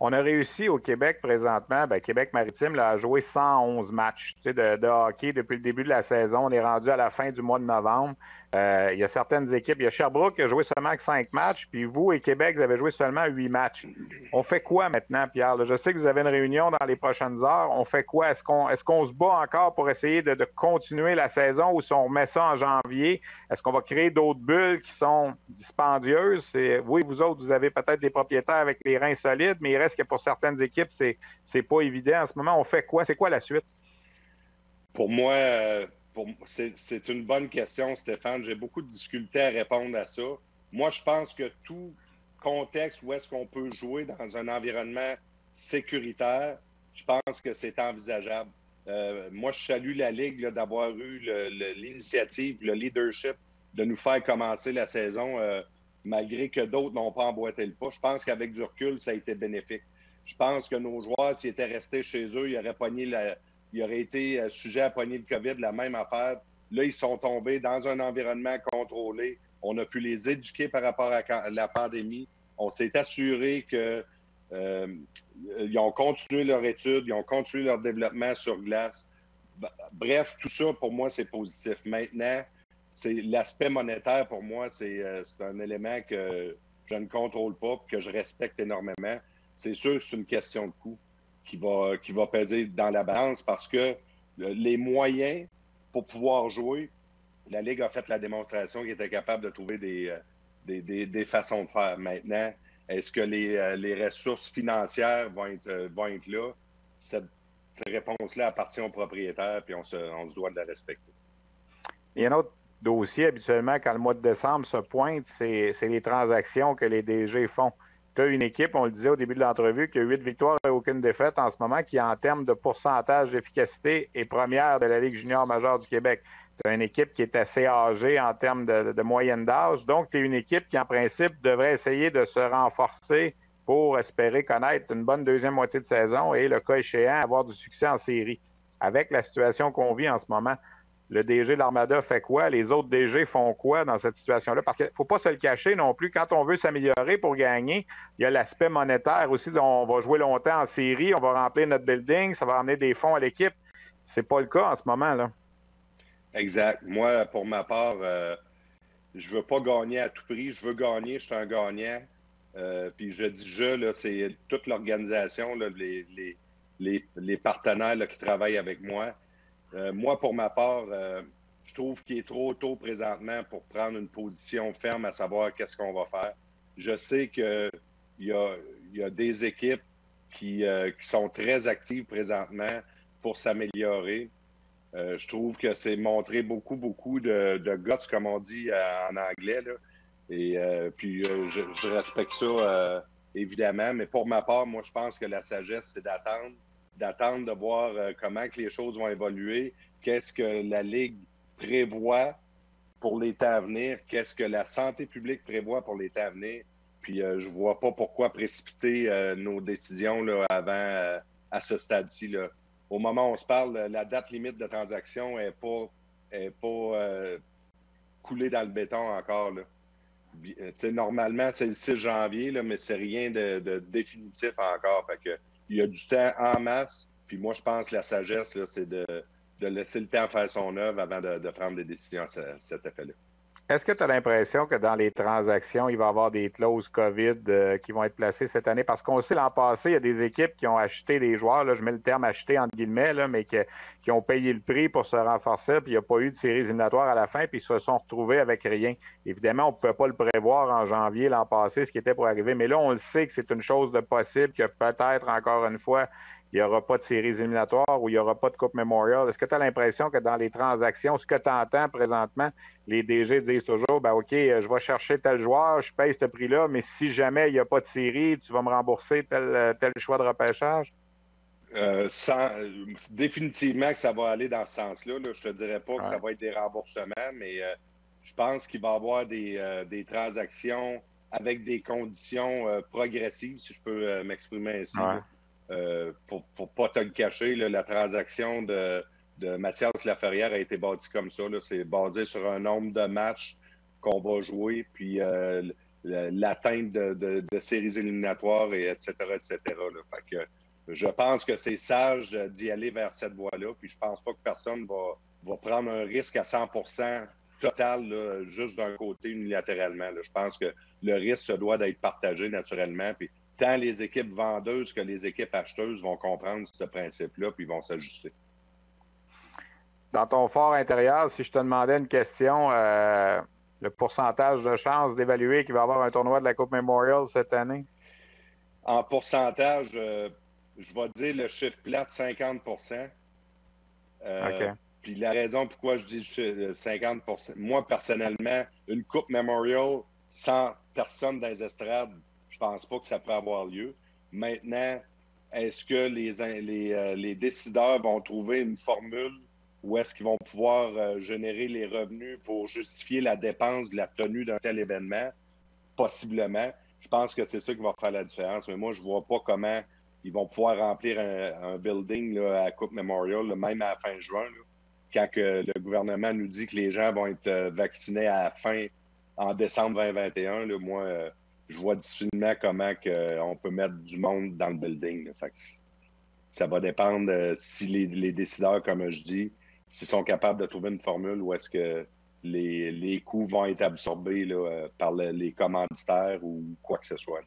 On a réussi au Québec présentement, Québec Maritime là, a joué 111 matchs de hockey depuis le début de la saison. On est rendu à la fin du mois de novembre. Il y a certaines équipes. Il y a Sherbrooke qui a joué seulement 5 matchs, puis vous et Québec, vous avez joué seulement 8 matchs. On fait quoi maintenant, Pierre? Là, je sais que vous avez une réunion dans les prochaines heures. On fait quoi? Est-ce qu'on se bat encore pour essayer de continuer la saison ou si on remet ça en janvier? Est-ce qu'on va créer d'autres bulles qui sont dispendieuses? Oui, vous autres, vous avez peut-être des propriétaires avec les reins solides, mais il reste que pour certaines équipes, c'est pas évident. En ce moment, on fait quoi? C'est quoi la suite? Pour moi, c'est une bonne question, Stéphane. J'ai beaucoup de difficultés à répondre à ça. Moi, je pense que tout contexte où est-ce qu'on peut jouer dans un environnement sécuritaire, je pense que c'est envisageable. Moi, je salue la Ligue d'avoir eu l'initiative, le leadership de nous faire commencer la saison malgré que d'autres n'ont pas emboîté le pas. Je pense qu'avec du recul, ça a été bénéfique. Je pense que nos joueurs, s'ils étaient restés chez eux, ils auraient été sujets à pogner le COVID, la même affaire. Là, ils sont tombés dans un environnement contrôlé. On a pu les éduquer par rapport à la pandémie. On s'est assuré que ils ont continué leur étude, ils ont continué leur développement sur glace. Bref, tout ça, pour moi, c'est positif. Maintenant, c'est l'aspect monétaire, pour moi, c'est un élément que je ne contrôle pas et que je respecte énormément. C'est sûr que c'est une question de coût qui va peser dans la balance parce que les moyens pour pouvoir jouer, la Ligue a fait la démonstration qu'elle était capable de trouver des façons de faire. Maintenant, est-ce que les ressources financières vont être là? Cette réponse-là appartient aux propriétaires, puis on se doit de la respecter. Il y a un autre dossier, habituellement, quand le mois de décembre se pointe, c'est les transactions que les DG font. Tu as une équipe, on le disait au début de l'entrevue, qui a 8 victoires et aucune défaite en ce moment, qui, en termes de pourcentage d'efficacité, est première de la Ligue junior majeure du Québec. Tu as une équipe qui est assez âgée en termes de moyenne d'âge. Donc, tu es une équipe qui, en principe, devrait essayer de se renforcer pour espérer connaître une bonne deuxième moitié de saison et, le cas échéant, avoir du succès en série. Avec la situation qu'on vit en ce moment, le DG de l'Armada fait quoi? Les autres DG font quoi dans cette situation-là? Parce qu'il ne faut pas se le cacher non plus. Quand on veut s'améliorer pour gagner, il y a l'aspect monétaire aussi. On va jouer longtemps en série, on va remplir notre building, ça va amener des fonds à l'équipe. C'est pas le cas en ce moment, là. Exact. Moi, pour ma part, je veux pas gagner à tout prix. Je veux gagner, je suis un gagnant. Puis je dis là, c'est toute l'organisation, là, les partenaires là, qui travaillent avec moi. Moi, pour ma part, je trouve qu'il est trop tôt présentement pour prendre une position ferme à savoir qu'est-ce qu'on va faire. Je sais qu'il y a des équipes qui sont très actives présentement pour s'améliorer. Je trouve que c'est montré beaucoup de guts, comme on dit en anglais, là. Et puis, je respecte ça, évidemment. Mais pour ma part, moi, je pense que la sagesse, c'est d'attendre de voir comment que les choses vont évoluer, qu'est-ce que la Ligue prévoit pour les temps à venir, qu'est-ce que la santé publique prévoit pour les temps à venir. Puis je vois pas pourquoi précipiter nos décisions là, avant à ce stade-ci. Là. Au moment où on se parle, la date limite de transaction n'est pas coulée dans le béton encore. Là. Normalement, c'est le 6 janvier, là, mais c'est rien de définitif encore. Fait que, il y a du temps en masse. Puis moi, je pense que la sagesse, là, c'est de laisser le temps faire son œuvre avant de prendre des décisions à cet effet-là. Est-ce que tu as l'impression que dans les transactions, il va y avoir des clauses COVID qui vont être placées cette année? Parce qu'on sait, l'an passé, il y a des équipes qui ont acheté des joueurs, là, je mets le terme acheté entre guillemets, là, mais qui ont payé le prix pour se renforcer, puis il n'y a pas eu de séries éliminatoires à la fin, puis ils se sont retrouvés avec rien. Évidemment, on ne pouvait pas le prévoir en janvier l'an passé, ce qui était pour arriver, mais là, on le sait que c'est une chose de possible, que peut-être, encore une fois, il n'y aura pas de séries éliminatoires ou il n'y aura pas de Coupe Memorial. Est-ce que tu as l'impression que dans les transactions, ce que tu entends présentement, les DG disent toujours, ben OK, je vais chercher tel joueur, je paye ce prix-là, mais si jamais il n'y a pas de série, tu vas me rembourser tel choix de repêchage? Définitivement que ça va aller dans ce sens-là. Là. Je te dirais pas que ça va être des remboursements, mais je pense qu'il va y avoir des transactions avec des conditions progressives, si je peux m'exprimer ainsi. Pour ne pas te le cacher, là, la transaction de Mathias Laferrière a été bâtie comme ça. C'est basé sur un nombre de matchs qu'on va jouer, puis l'atteinte de séries éliminatoires, et etc. etc. Là. Fait que, je pense que c'est sage d'y aller vers cette voie-là, puis je pense pas que personne va prendre un risque à 100% total, là, juste d'un côté unilatéralement. Là. Je pense que le risque se doit d'être partagé naturellement, puis tant les équipes vendeuses que les équipes acheteuses vont comprendre ce principe-là, puis vont s'ajuster. Dans ton fort intérieur, si je te demandais une question, le pourcentage de chances d'évaluer qu'il va y avoir un tournoi de la Coupe Memorial cette année? En pourcentage, je vais dire le chiffre plate, 50%. Puis la raison pourquoi je dis 50%, moi, personnellement, une Coupe Memorial sans personne dans les estrades, je pense pas que ça peut avoir lieu. Maintenant, est-ce que les décideurs vont trouver une formule où est-ce qu'ils vont pouvoir générer les revenus pour justifier la dépense de la tenue d'un tel événement? Possiblement. Je pense que c'est ça qui va faire la différence. Mais moi, je ne vois pas comment ils vont pouvoir remplir un building là, à Coupe Memorial, là, même à la fin juin, là, quand que le gouvernement nous dit que les gens vont être vaccinés à la fin en décembre 2021. Là, moi, je vois difficilement comment on peut mettre du monde dans le building. Là. Fait que ça va dépendre si les décideurs, comme je dis, s'ils sont capables de trouver une formule où est-ce que les coûts vont être absorbés là, par les commanditaires ou quoi que ce soit.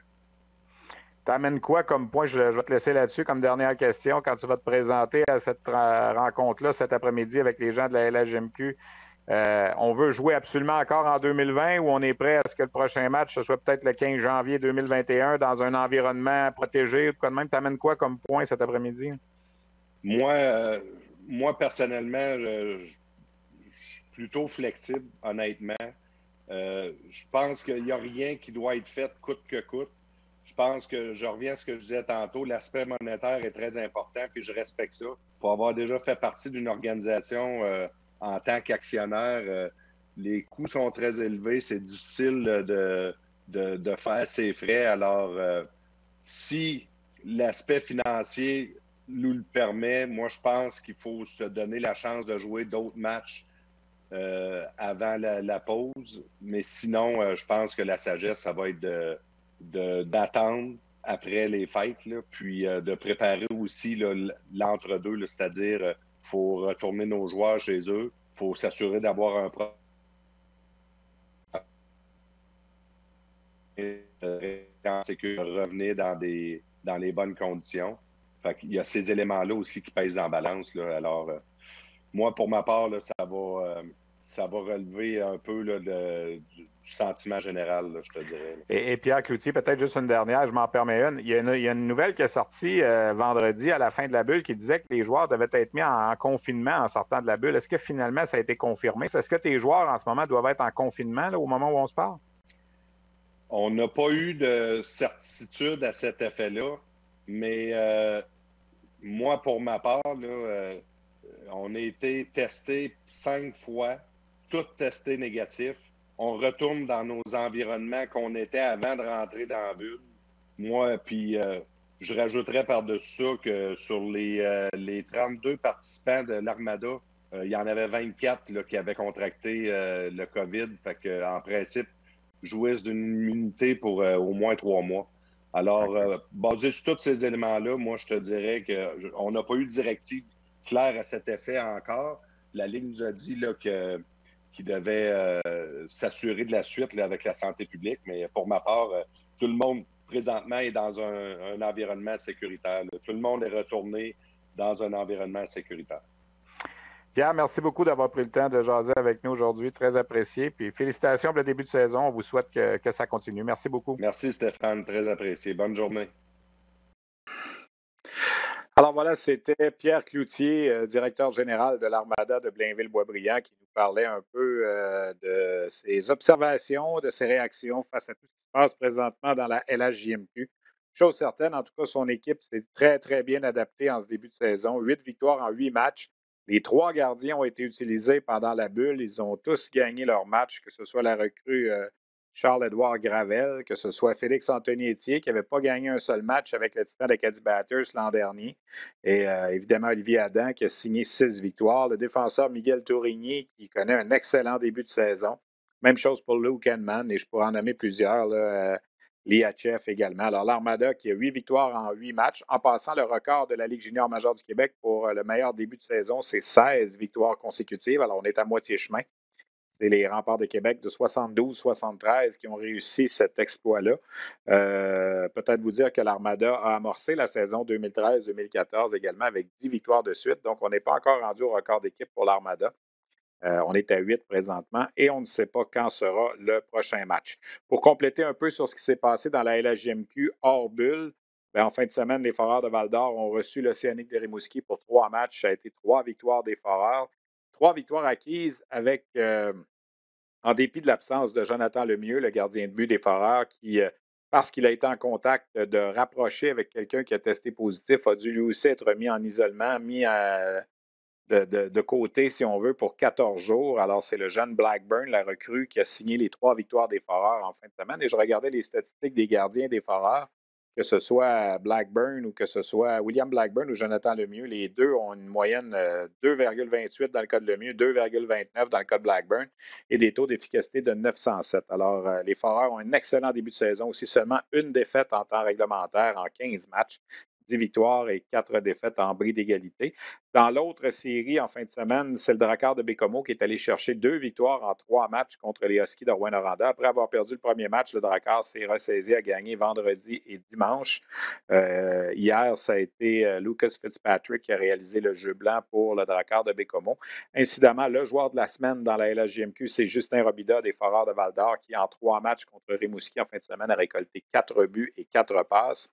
T'amènes quoi comme point? Je vais te laisser là-dessus comme dernière question. Quand tu vas te présenter à cette rencontre-là cet après-midi avec les gens de la LHJMQ, on veut jouer absolument encore en 2020 ou on est prêt à ce que le prochain match, ce soit peut-être le 15 janvier 2021 dans un environnement protégé ou quoi de même? T'amènes quoi comme point cet après-midi? Moi personnellement, je suis plutôt flexible, honnêtement. Je pense qu'il n'y a rien qui doit être fait coûte que coûte. Je pense que je reviens à ce que je disais tantôt, l'aspect monétaire est très important, puis je respecte ça. Pour avoir déjà fait partie d'une organisation en tant qu'actionnaire, les coûts sont très élevés, c'est difficile de faire ses frais. Alors, si l'aspect financier nous le permet, moi, je pense qu'il faut se donner la chance de jouer d'autres matchs avant la pause. Mais sinon, je pense que la sagesse, ça va être d'attendre après les fêtes, là, puis de préparer aussi là, l'entre-deux, là, c'est-à-dire il faut retourner nos joueurs chez eux, il faut s'assurer d'avoir un revenir dans les bonnes conditions. Fait qu'il y a ces éléments-là aussi qui pèsent en balance. Là. Alors, moi, pour ma part, là, ça va relever un peu là, du sentiment général, là, je te dirais. Et Pierre Cloutier, peut-être juste une dernière, je m'en permets une. Il y a une nouvelle qui est sortie vendredi à la fin de la bulle qui disait que les joueurs devaient être mis en confinement en sortant de la bulle. Est-ce que finalement ça a été confirmé? Est-ce que tes joueurs en ce moment doivent être en confinement là, au moment où on se parle? On n'a pas eu de certitude à cet effet-là, mais moi, pour ma part, là, on a été testé 5 fois, tout testé négatif. On retourne dans nos environnements qu'on était avant de rentrer dans la bulle. Moi, puis je rajouterais par-dessus ça que sur les 32 participants de l'Armada, il y en avait 24 là, qui avaient contracté le COVID. Fait que, en principe, jouissent d'une immunité pour au moins 3 mois. Alors, basé sur tous ces éléments-là, moi, je te dirais qu'on n'a pas eu de directive claire à cet effet encore. La Ligue nous a dit là, qu'il devait s'assurer de la suite là, avec la santé publique, mais pour ma part, tout le monde présentement est dans un environnement sécuritaire. Là. Tout le monde est retourné dans un environnement sécuritaire. Pierre, merci beaucoup d'avoir pris le temps de jaser avec nous aujourd'hui. Très apprécié. Puis félicitations pour le début de saison. On vous souhaite que ça continue. Merci beaucoup. Merci Stéphane, très apprécié. Bonne journée. Alors voilà, c'était Pierre Cloutier, directeur général de l'Armada de Blainville-Boisbriand, qui nous parlait un peu de ses observations, de ses réactions face à tout ce qui se passe présentement dans la LHJMQ. Chose certaine, en tout cas, son équipe s'est très, très bien adaptée en ce début de saison. 8 victoires en 8 matchs. Les 3 gardiens ont été utilisés pendant la bulle. Ils ont tous gagné leur match, que ce soit la recrue Charles-Édouard Gravel, que ce soit Félix Anthony-Étier, qui n'avait pas gagné un seul match avec le Titan d'Acadie Batters l'an dernier. Et évidemment, Olivier Adam, qui a signé 6 victoires. Le défenseur Miguel Tourigny, qui connaît un excellent début de saison. Même chose pour Luke Henman, et je pourrais en nommer plusieurs. Liachev également. Alors, l'Armada qui a 8 victoires en 8 matchs. En passant, le record de la Ligue junior majeure du Québec pour le meilleur début de saison, c'est 16 victoires consécutives. Alors, on est à moitié chemin. C'est les Remparts de Québec de 72-73 qui ont réussi cet exploit-là. Peut-être vous dire que l'Armada a amorcé la saison 2013-2014 également avec 10 victoires de suite. Donc, on n'est pas encore rendu au record d'équipe pour l'Armada. On est à 8 présentement et on ne sait pas quand sera le prochain match. Pour compléter un peu sur ce qui s'est passé dans la LHJMQ hors bulle, en fin de semaine, les Foreurs de Val-d'Or ont reçu l'Océanique de Rimouski pour 3 matchs. Ça a été 3 victoires des Foreurs. 3 victoires acquises avec, en dépit de l'absence de Jonathan Lemieux, le gardien de but des Foreurs, qui, parce qu'il a été en contact de rapprocher avec quelqu'un qui a testé positif, a dû lui aussi être mis en isolement, mis de côté, si on veut, pour 14 jours. Alors, c'est le jeune Blackburn, la recrue, qui a signé les 3 victoires des Foreurs en fin de semaine. Et je regardais les statistiques des gardiens des Foreurs, que ce soit Blackburn ou que ce soit William Blackburn ou Jonathan Lemieux. Les deux ont une moyenne 2,28 dans le cas de Lemieux, 2,29 dans le cas de Blackburn et des taux d'efficacité de 907. Alors, les Foreurs ont un excellent début de saison, aussi seulement une défaite en temps réglementaire en 15 matchs. 10 victoires et 4 défaites en bris d'égalité. Dans l'autre série, en fin de semaine, c'est le Drakkar de Bécomo qui est allé chercher 2 victoires en 3 matchs contre les Huskies de Rouyn-Noranda. Après avoir perdu le premier match, le Drakkar s'est ressaisi à gagner vendredi et dimanche. Hier, ça a été Lucas Fitzpatrick qui a réalisé le jeu blanc pour le Drakkar de Bécomo. Incidemment, le joueur de la semaine dans la LHJMQ, c'est Justin Robida des Foreurs de Val-d'Or qui, en 3 matchs contre Rimouski en fin de semaine, a récolté 4 buts et 4 passes.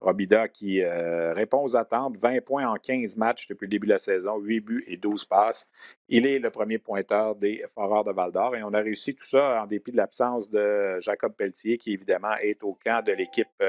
Robida qui répond aux attentes, 20 points en 15 matchs depuis le début de la saison, 8 buts et 12 passes. Il est le premier pointeur des Foreurs de Val-d'Or et on a réussi tout ça en dépit de l'absence de Jacob Pelletier qui évidemment est au camp de l'équipe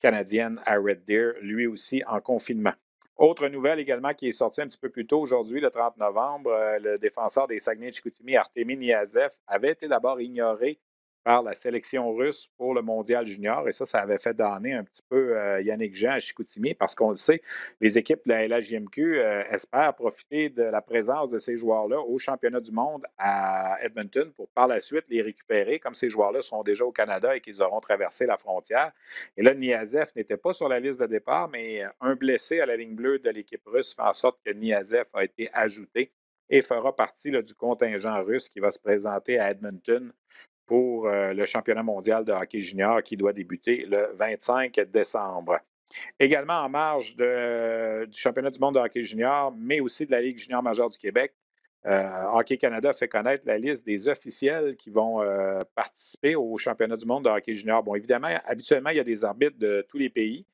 canadienne à Red Deer, lui aussi en confinement. Autre nouvelle également qui est sortie un petit peu plus tôt aujourd'hui, le 30 novembre, le défenseur des Saguenay-Chicoutimi, Artemi Niazev, avait été d'abord ignoré par la sélection russe pour le mondial junior. Et ça avait fait damner un petit peu Yannick Jean à Chicoutimi parce qu'on le sait, les équipes de la LHJMQ espèrent profiter de la présence de ces joueurs-là au championnat du monde à Edmonton pour par la suite les récupérer, comme ces joueurs-là seront déjà au Canada et qu'ils auront traversé la frontière. Et là, Niazev n'était pas sur la liste de départ, mais un blessé à la ligne bleue de l'équipe russe fait en sorte que Niazev a été ajouté et fera partie là, du contingent russe qui va se présenter à Edmonton pour le championnat mondial de hockey junior qui doit débuter le 25 décembre. Également en marge du championnat du monde de hockey junior, mais aussi de la Ligue junior majeure du Québec, Hockey Canada fait connaître la liste des officiels qui vont participer au championnat du monde de hockey junior. Bon, évidemment, habituellement, il y a des arbitres de tous les pays,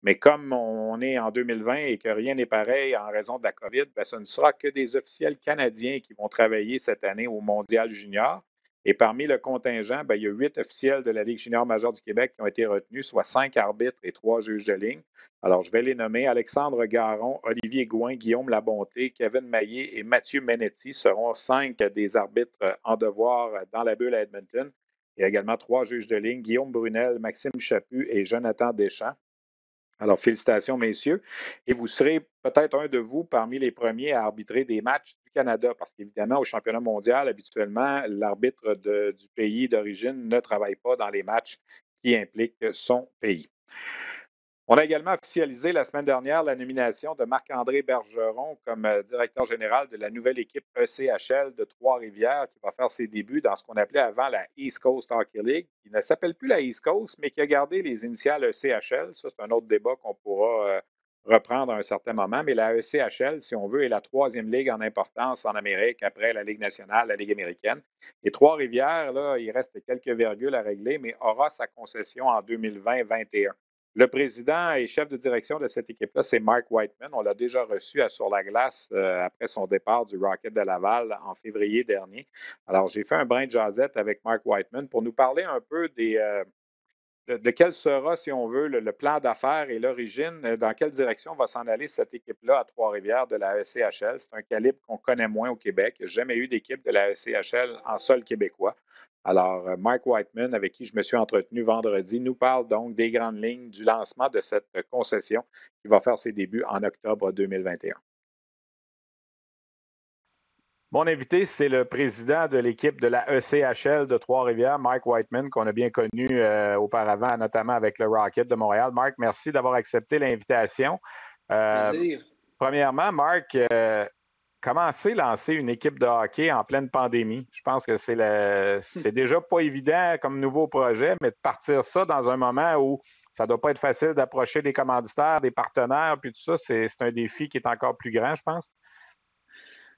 mais comme on est en 2020 et que rien n'est pareil en raison de la COVID, bien, ce ne sera que des officiels canadiens qui vont travailler cette année au mondial junior. Et parmi le contingent, bien, il y a 8 officiels de la Ligue junior majeure du Québec qui ont été retenus, soit 5 arbitres et 3 juges de ligne. Alors, je vais les nommer. Alexandre Garon, Olivier Gouin, Guillaume Labonté, Kevin Maillé et Mathieu Menetti seront 5 des arbitres en devoir dans la bulle à Edmonton. Il y a également 3 juges de ligne, Guillaume Brunel, Maxime Chaput et Jonathan Deschamps. Alors, félicitations, messieurs. Et vous serez peut-être un de vous parmi les premiers à arbitrer des matchs du Canada, parce qu'évidemment, au championnat mondial, habituellement, l'arbitre du pays d'origine ne travaille pas dans les matchs qui impliquent son pays. On a également officialisé la semaine dernière la nomination de Marc-André Bergeron comme directeur général de la nouvelle équipe ECHL de Trois-Rivières qui va faire ses débuts dans ce qu'on appelait avant la East Coast Hockey League, qui ne s'appelle plus la East Coast, mais qui a gardé les initiales ECHL. Ça, c'est un autre débat qu'on pourra reprendre à un certain moment. Mais la ECHL, si on veut, est la 3e ligue en importance en Amérique après la Ligue nationale, la Ligue américaine. Et Trois-Rivières, là, il reste quelques virgules à régler, mais aura sa concession en 2020-21. Le président et chef de direction de cette équipe-là, c'est Mark Whiteman. On l'a déjà reçu Sur la glace après son départ du Rocket de Laval en février dernier. Alors, j'ai fait un brin de jasette avec Mark Whiteman pour nous parler un peu de quel sera, si on veut, le plan d'affaires et l'origine, dans quelle direction va s'en aller cette équipe-là à Trois-Rivières de la ECHL. C'est un calibre qu'on connaît moins au Québec. Il n'y a jamais eu d'équipe de la ECHL en sol québécois. Alors, Mark Whiteman, avec qui je me suis entretenu vendredi, nous parle donc des grandes lignes du lancement de cette concession qui va faire ses débuts en octobre 2021. Mon invité, c'est le président de l'équipe de la ECHL de Trois-Rivières, Mark Whiteman, qu'on a bien connu auparavant, notamment avec le Rocket de Montréal. Mark, merci d'avoir accepté l'invitation. Plaisir. Premièrement, Mark, comment c'est lancer une équipe de hockey en pleine pandémie? Je pense que c'est déjà pas évident comme nouveau projet, mais de partir ça dans un moment où ça ne doit pas être facile d'approcher des commanditaires, des partenaires, puis tout ça, c'est un défi qui est encore plus grand, je pense.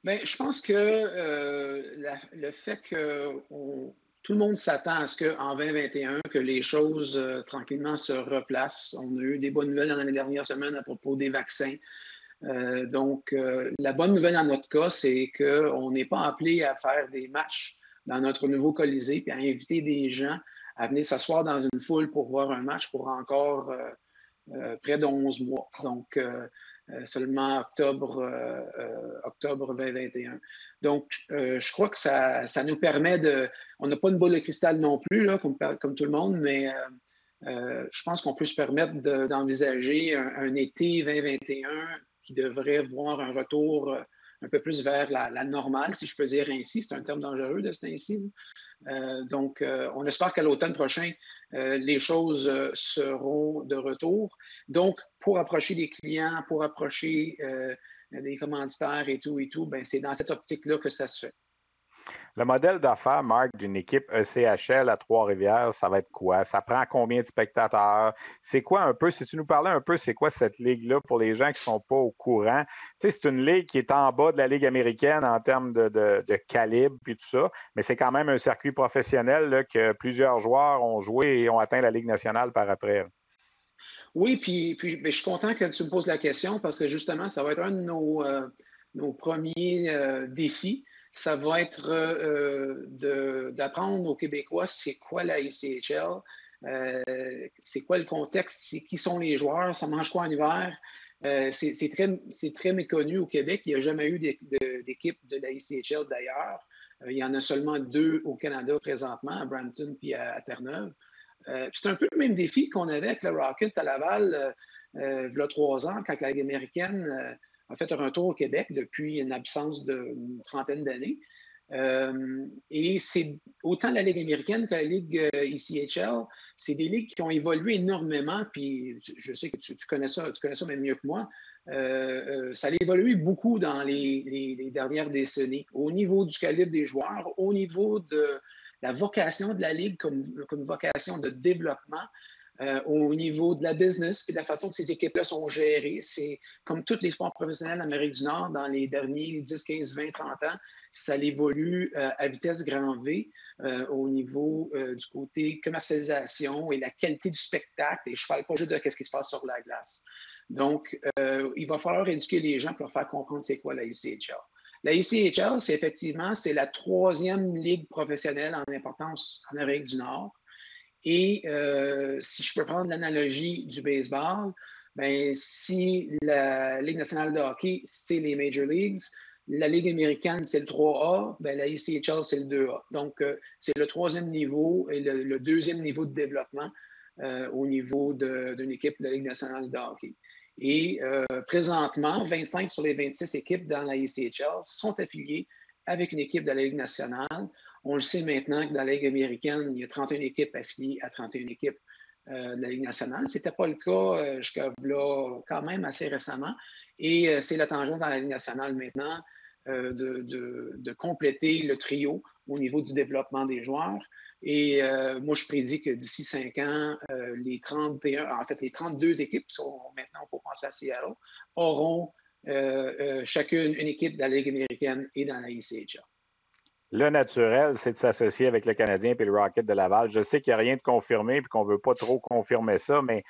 Bien, je pense que le fait que tout le monde s'attend à ce qu'en 2021, que les choses tranquillement se replacent. On a eu des bonnes nouvelles dans les dernières semaines à propos des vaccins. Donc, la bonne nouvelle dans notre cas, c'est qu'on n'est pas appelé à faire des matchs dans notre nouveau Colisée puis à inviter des gens à venir s'asseoir dans une foule pour voir un match pour encore près de 11 mois. Donc, seulement octobre 2021. Donc, je crois que ça nous permet de... On n'a pas une boule de cristal non plus, là, comme tout le monde, mais je pense qu'on peut se permettre d'envisager un été 2021 qui devrait voir un retour un peu plus vers la normale, si je peux dire ainsi. C'est un terme dangereux de ce temps-ci. Donc, on espère qu'à l'automne prochain, les choses seront de retour. Donc, pour approcher des clients, pour approcher des commanditaires et tout, ben, c'est dans cette optique-là que ça se fait. Le modèle d'affaires, Marc, d'une équipe ECHL à Trois-Rivières, ça va être quoi? Ça prend combien de spectateurs? C'est quoi un peu, si tu nous parlais un peu, c'est quoi cette ligue-là pour les gens qui ne sont pas au courant? Tu sais, c'est une ligue qui est en bas de la Ligue américaine en termes de calibre et tout ça, mais c'est quand même un circuit professionnel là, que plusieurs joueurs ont joué et ont atteint la Ligue nationale par après. Oui, puis je suis content que tu me poses la question parce que justement, ça va être un de nos premiers défis. Ça va être d'apprendre aux Québécois c'est quoi la ICHL, c'est quoi le contexte, qui sont les joueurs, ça mange quoi en hiver. C'est très méconnu au Québec. Il n'y a jamais eu d'équipe de la ICHL d'ailleurs. Il y en a seulement 2 au Canada présentement, à Brampton et à Terre-Neuve. C'est un peu le même défi qu'on avait avec le Rocket à Laval il y a 3 ans, quand la Ligue américaine a fait un retour au Québec depuis une absence d'une trentaine d'années. Et c'est autant la Ligue américaine que la Ligue ECHL, c'est des ligues qui ont évolué énormément, puis je sais que tu connais ça même mieux que moi. Ça a évolué beaucoup dans les dernières décennies, au niveau du calibre des joueurs, au niveau de la vocation de la Ligue comme vocation de développement, au niveau de la business et de la façon que ces équipes-là sont gérées. C'est comme tous les sports professionnels en Amérique du Nord dans les derniers 10, 15, 20, 30 ans, ça évolue à vitesse grand V au niveau du côté commercialisation et la qualité du spectacle. Et je ne parle pas juste de ce qui se passe sur la glace. Donc, il va falloir éduquer les gens pour leur faire comprendre c'est quoi la ICHL. La ICHL, c'est effectivement la 3e ligue professionnelle en importance en Amérique du Nord. Et si je peux prendre l'analogie du baseball, ben, si la Ligue nationale de hockey, c'est les Major Leagues, la Ligue américaine, c'est le 3A, ben, la ICHL, c'est le 2A. Donc, c'est le 3e niveau et le 2e niveau de développement au niveau d'une équipe de la Ligue nationale de hockey. Et présentement, 25 sur les 26 équipes dans la ICHL sont affiliées avec une équipe de la Ligue nationale. On le sait maintenant que dans la Ligue américaine, il y a 31 équipes affiliées à 31 équipes de la Ligue nationale. Ce n'était pas le cas jusqu'à là, quand même assez récemment. Et c'est la tangente dans la Ligue nationale maintenant de compléter le trio au niveau du développement des joueurs. Et moi, je prédis que d'ici 5 ans, les 32 équipes, maintenant, il faut penser à Seattle, auront chacune une équipe de la Ligue américaine et dans la ICHL. Le naturel, c'est de s'associer avec le Canadien et le Rocket de Laval. Je sais qu'il n'y a rien de confirmé et qu'on ne veut pas trop confirmer ça, mais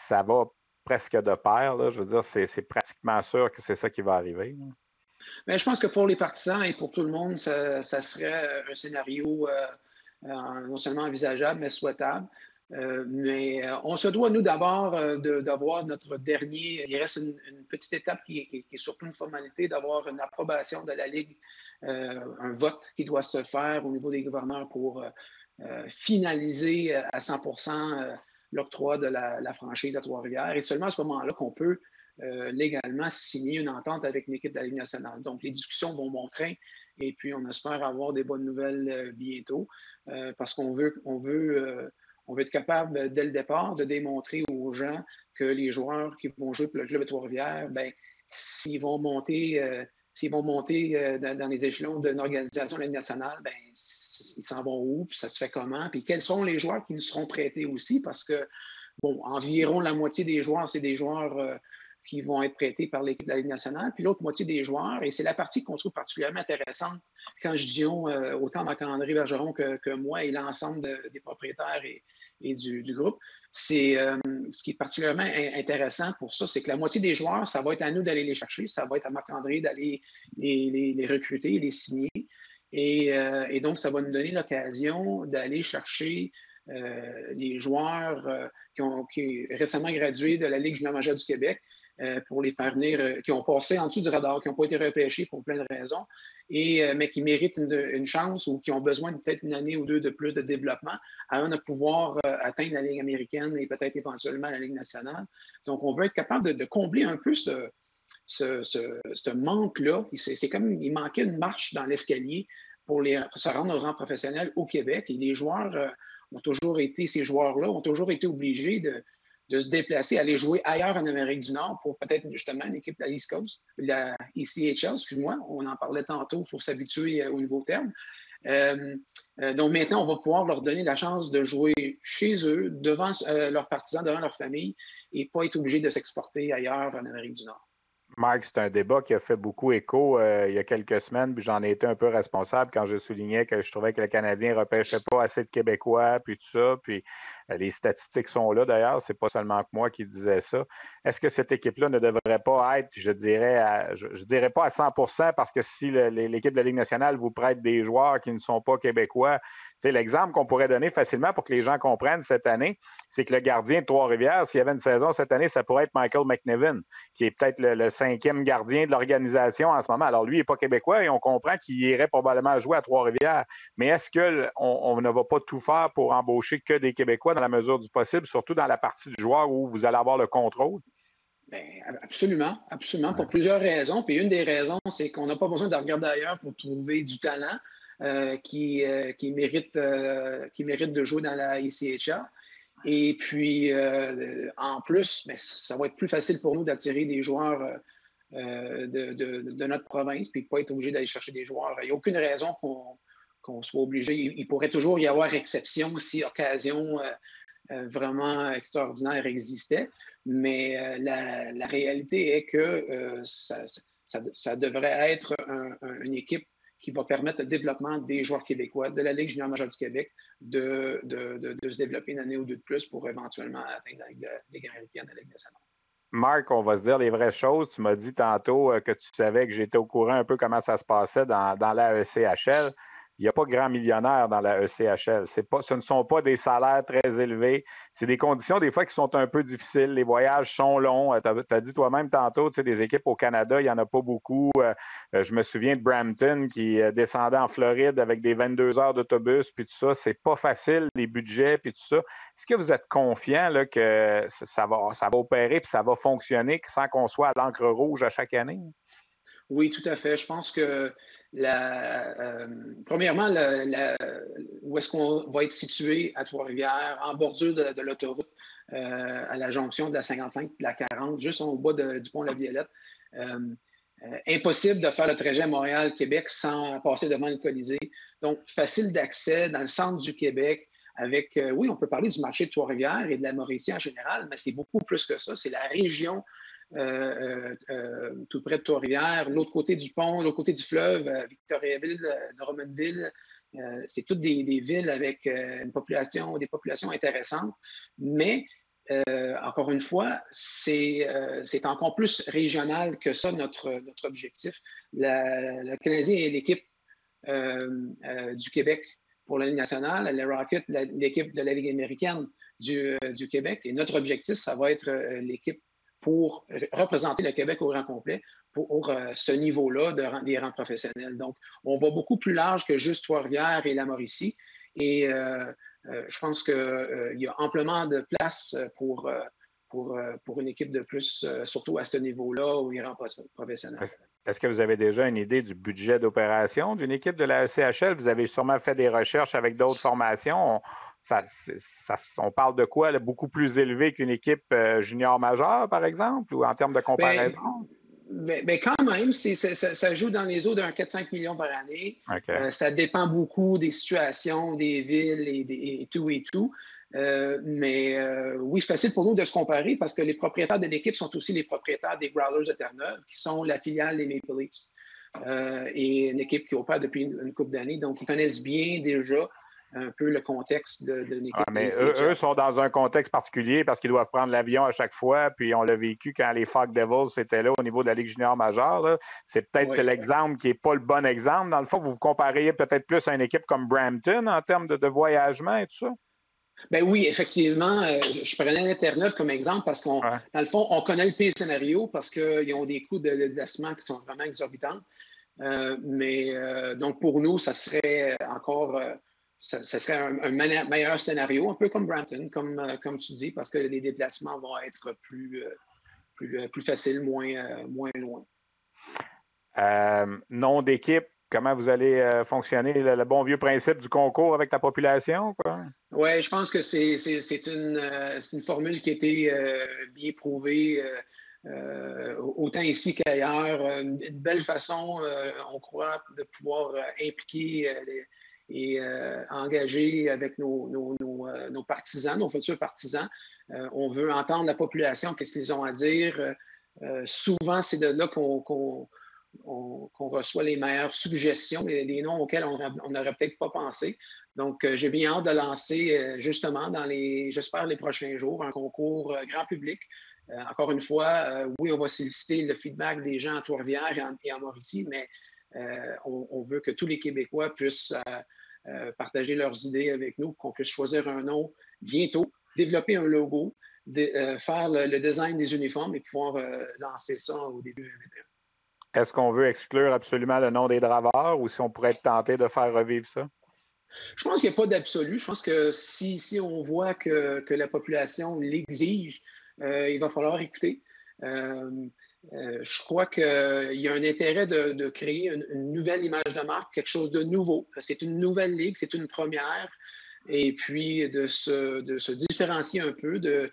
ça va presque de pair. Là. Je veux dire, c'est pratiquement sûr que c'est ça qui va arriver. Mais je pense que pour les partisans et pour tout le monde, ça serait un scénario non seulement envisageable, mais souhaitable. Mais on se doit, nous, d'abord, d'avoir notre dernier. Il reste une petite étape qui est surtout une formalité, d'avoir une approbation de la Ligue, un vote qui doit se faire au niveau des gouverneurs pour finaliser à 100% l'octroi de la franchise à Trois-Rivières. Et seulement à ce moment-là qu'on peut légalement signer une entente avec une équipe de la Ligue nationale. Donc, les discussions vont bon train et puis on espère avoir des bonnes nouvelles bientôt parce qu'on veut être capable, dès le départ, de démontrer aux gens que les joueurs qui vont jouer pour le club de Trois-Rivières, ben, s'ils vont monter dans les échelons d'une organisation de la Ligue nationale, ben, ils s'en vont où, puis ça se fait comment, puis quels sont les joueurs qui nous seront prêtés aussi, parce que, bon, environ la moitié des joueurs, c'est des joueurs qui vont être prêtés par l'équipe de la Ligue nationale, puis l'autre moitié des joueurs, et c'est la partie qu'on trouve particulièrement intéressante quand je dis autant Marc-André Bergeron que moi et l'ensemble des propriétaires et du groupe. Ce qui est particulièrement intéressant pour ça, c'est que la moitié des joueurs, ça va être à nous d'aller les chercher, ça va être à Marc-André d'aller les recruter, les signer. Et donc, ça va nous donner l'occasion d'aller chercher les joueurs qui ont récemment gradué de la Ligue junior majeure du Québec pour les faire venir, qui ont passé en dessous du radar, qui n'ont pas été repêchés pour plein de raisons, mais qui méritent une chance ou qui ont besoin de peut-être une année ou deux de plus de développement avant de pouvoir atteindre la Ligue américaine et peut-être éventuellement la Ligue nationale. Donc, on veut être capable de combler un peu ce manque-là. C'est comme il manquait une marche dans l'escalier pour se rendre au rang professionnel au Québec. Et les joueurs ces joueurs-là ont toujours été obligés de se déplacer, aller jouer ailleurs en Amérique du Nord pour peut-être justement une équipe de la East Coast, la ECHL, excuse-moi, on en parlait tantôt, il faut s'habituer au nouveau terme. Donc maintenant, on va pouvoir leur donner la chance de jouer chez eux, devant leurs partisans, devant leur famille, et pas être obligé de s'exporter ailleurs en Amérique du Nord. Marc, c'est un débat qui a fait beaucoup écho il y a quelques semaines, puis j'en ai été un peu responsable quand je soulignais que je trouvais que le Canadien ne repêchait pas assez de Québécois, puis tout ça, puis les statistiques sont là d'ailleurs, c'est pas seulement que moi qui disais ça. Est-ce que cette équipe-là ne devrait pas être, je dirais pas à 100%, parce que si l'équipe de la Ligue nationale vous prête des joueurs qui ne sont pas québécois, c'est l'exemple qu'on pourrait donner facilement pour que les gens comprennent cette année, c'est que le gardien de Trois-Rivières, s'il y avait une saison cette année, ça pourrait être Michael McNiven, qui est peut-être le 5e gardien de l'organisation en ce moment. Alors lui, il n'est pas québécois et on comprend qu'il irait probablement jouer à Trois-Rivières. Mais est-ce qu'on ne va pas tout faire pour embaucher que des Québécois dans la mesure du possible, surtout dans la partie du joueur où vous allez avoir le contrôle? Bien, absolument, absolument, pour plusieurs raisons. Puis une des raisons, c'est qu'on n'a pas besoin de regarder ailleurs pour trouver du talent qui mérite de jouer dans la ECHL. Et puis, en plus, bien, ça va être plus facile pour nous d'attirer des joueurs de notre province, puis de ne pas être obligé d'aller chercher des joueurs. Il n'y a aucune raison qu'on soit obligé. Il pourrait toujours y avoir exception si occasion vraiment extraordinaire existait. Mais la réalité est que ça devrait être une équipe qui va permettre le développement des joueurs québécois de la Ligue junior majeure du Québec de se développer une année ou deux de plus pour éventuellement atteindre la Ligue américaine, la Ligue nationale. Marc, on va se dire les vraies choses. Tu m'as dit tantôt que tu savais que j'étais au courant un peu comment ça se passait dans la ECHL. Il n'y a pas grand millionnaire dans la ECHL. Ce ne sont pas des salaires très élevés. C'est des conditions, des fois, qui sont un peu difficiles. Les voyages sont longs. Tu as dit toi-même tantôt, tu sais, des équipes au Canada, il n'y en a pas beaucoup. Je me souviens de Brampton qui descendait en Floride avec des 22 heures d'autobus, puis tout ça. C'est pas facile, les budgets, puis tout ça. Est-ce que vous êtes confiant là, que ça va opérer puis ça va fonctionner sans qu'on soit à l'encre rouge à chaque année? Oui, tout à fait. Je pense que premièrement, où est-ce qu'on va être situé à Trois-Rivières, en bordure de l'autoroute, à la jonction de la 55 et de la 40, juste au bas du pont La Violette. Impossible de faire le trajet Montréal-Québec sans passer devant le Colisée. Donc, facile d'accès dans le centre du Québec. Avec, oui, on peut parler du marché de Trois-Rivières et de la Mauricie en général, mais c'est beaucoup plus que ça. C'est la région tout près de Trois-Rivières, l'autre côté du pont, l'autre côté du fleuve, Victoriaville, Drummondville. C'est toutes des villes avec des populations intéressantes. Mais, encore une fois, c'est encore plus régional que ça, notre objectif. Le Canadien est l'équipe du Québec pour la Ligue nationale, les Rockets, l'équipe de la Ligue américaine du Québec. Et notre objectif, ça va être l'équipe pour représenter le Québec au grand complet pour ce niveau-là des rangs professionnels. Donc, on va beaucoup plus large que juste Trois-Rivières et la Mauricie. Et je pense qu'il y a amplement de place pour une équipe de plus, surtout à ce niveau-là, au rang professionnel. Est-ce que vous avez déjà une idée du budget d'opération d'une équipe de la ECHL? Vous avez sûrement fait des recherches avec d'autres formations. On parle de quoi? Là, beaucoup plus élevé qu'une équipe junior majeure, par exemple, ou en termes de comparaison? Mais quand même, ça joue dans les eaux d'un 4-5 millions par année. Okay. Ça dépend beaucoup des situations, des villes et tout. Mais oui, c'est facile pour nous de se comparer parce que les propriétaires de l'équipe sont aussi les propriétaires des Growlers de Terre-Neuve, qui sont la filiale des Maple Leafs. Et une équipe qui opère depuis une couple d'années. Donc, ils connaissent bien déjà un peu le contexte d'une équipe. Mais eux sont dans un contexte particulier parce qu'ils doivent prendre l'avion à chaque fois. Puis on l'a vécu quand les Fog Devils étaient là au niveau de la Ligue junior majeure. Là. C'est peut-être l'exemple qui n'est pas le bon exemple. Dans le fond, vous vous compariez peut-être plus à une équipe comme Brampton en termes de voyagement et tout ça? Ben oui, effectivement. Je prenais Terre-Neuve comme exemple parce qu'on, dans le fond, on connaît le pire scénario parce qu'ils ont des coûts de déplacement qui sont vraiment exorbitants. Donc, pour nous, ça serait encore ça serait un meilleur scénario, un peu comme Brampton, comme tu dis, parce que les déplacements vont être plus faciles, moins loin. Nom d'équipe, comment vous allez fonctionner? Le bon vieux principe du concours avec ta population, quoi? Oui, je pense que c'est une formule qui a été bien prouvée autant ici qu'ailleurs. Une belle façon, on croit, de pouvoir impliquer et engager avec nos partisans, nos futurs partisans. On veut entendre la population, qu'est-ce qu'ils ont à dire. Souvent, c'est de là qu'on reçoit les meilleures suggestions, des noms auxquels on n'aurait peut-être pas pensé. Donc, j'ai bien hâte de lancer justement j'espère, les prochains jours, un concours grand public. Encore une fois, oui, on va solliciter le feedback des gens à Trois-Rivières et en Mauricie, mais on veut que tous les Québécois puissent partager leurs idées avec nous, qu'on puisse choisir un nom bientôt, développer un logo, faire le design des uniformes et pouvoir lancer ça au début 2021. Est-ce qu'on veut exclure absolument le nom des Draveurs ou si on pourrait être tenté de faire revivre ça? Je pense qu'il n'y a pas d'absolu. Je pense que si on voit que la population l'exige, il va falloir écouter. Je crois qu'il y a un intérêt de créer une nouvelle image de marque, quelque chose de nouveau. C'est une nouvelle ligue, c'est une première. Et puis de se différencier un peu de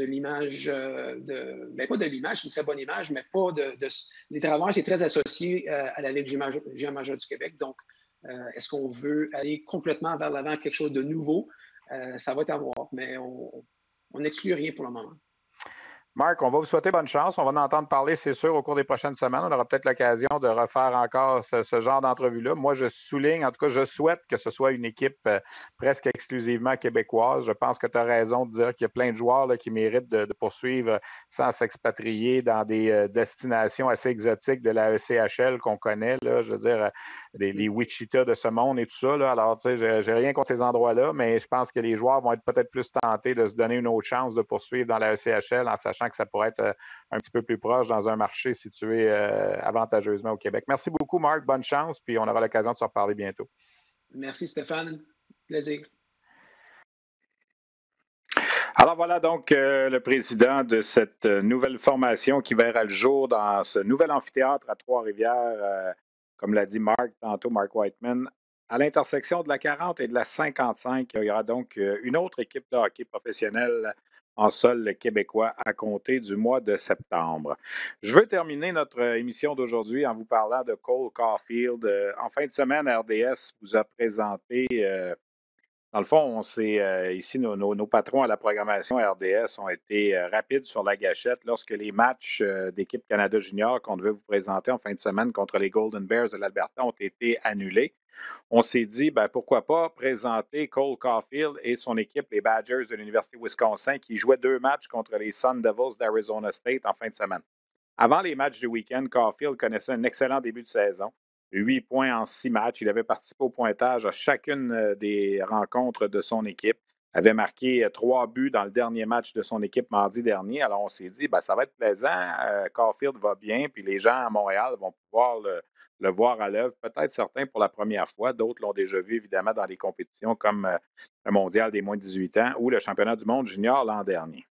l'image, pas de l'image, c'est une très bonne image, mais pas les Draveurs, c'est très associé à la Ligue junior majeure du Québec. Donc, est-ce qu'on veut aller complètement vers l'avant, quelque chose de nouveau? Ça va être à voir, mais on n'exclut rien pour le moment. Marc, on va vous souhaiter bonne chance. On va en entendre parler, c'est sûr, au cours des prochaines semaines. On aura peut-être l'occasion de refaire encore ce genre d'entrevue-là. Moi, je souligne, en tout cas, je souhaite que ce soit une équipe presque exclusivement québécoise. Je pense que tu as raison de dire qu'il y a plein de joueurs là, qui méritent de poursuivre sans s'expatrier dans des destinations assez exotiques de la ECHL qu'on connaît. Là, je veux dire, les Wichita de ce monde et tout ça. Là. Alors, tu sais, j'ai rien contre ces endroits-là, mais je pense que les joueurs vont être peut-être plus tentés de se donner une autre chance de poursuivre dans la ECHL en sachant que ça pourrait être un petit peu plus proche dans un marché situé avantageusement au Québec. Merci beaucoup, Marc. Bonne chance, puis on aura l'occasion de se reparler bientôt. Merci, Stéphane. Plaisir. Alors voilà donc le président de cette nouvelle formation qui verra le jour dans ce nouvel amphithéâtre à Trois-Rivières, comme l'a dit Marc tantôt, Mark Whiteman. À l'intersection de la 40 et de la 55, il y aura donc une autre équipe de hockey professionnel en sol québécois à compter du mois de septembre. Je veux terminer notre émission d'aujourd'hui en vous parlant de Cole Caulfield. En fin de semaine, RDS vous a présenté, dans le fond, ici, nos patrons à la programmation RDS ont été rapides sur la gâchette lorsque les matchs d'équipe Canada Junior qu'on devait vous présenter en fin de semaine contre les Golden Bears de l'Alberta ont été annulés. On s'est dit, pourquoi pas présenter Cole Caulfield et son équipe, les Badgers de l'Université Wisconsin, qui jouaient 2 matchs contre les Sun Devils d'Arizona State en fin de semaine. Avant les matchs du week-end, Caulfield connaissait un excellent début de saison. 8 points en 6 matchs. Il avait participé au pointage à chacune des rencontres de son équipe. Avait marqué 3 buts dans le dernier match de son équipe mardi dernier. Alors, on s'est dit, ça va être plaisant. Caulfield va bien, puis les gens à Montréal vont pouvoir le voir à l'œuvre. Peut-être certains pour la première fois. D'autres l'ont déjà vu, évidemment, dans des compétitions comme le Mondial des moins de 18 ans ou le Championnat du monde junior l'an dernier.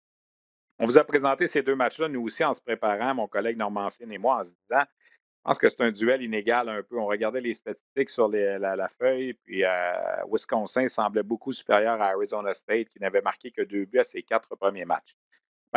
On vous a présenté ces 2 matchs-là, nous aussi, en se préparant, mon collègue Normand Flynn et moi, en se disant, je pense que c'est un duel inégal un peu. On regardait les statistiques sur la feuille, puis Wisconsin semblait beaucoup supérieur à Arizona State, qui n'avait marqué que 2 buts à ses 4 premiers matchs.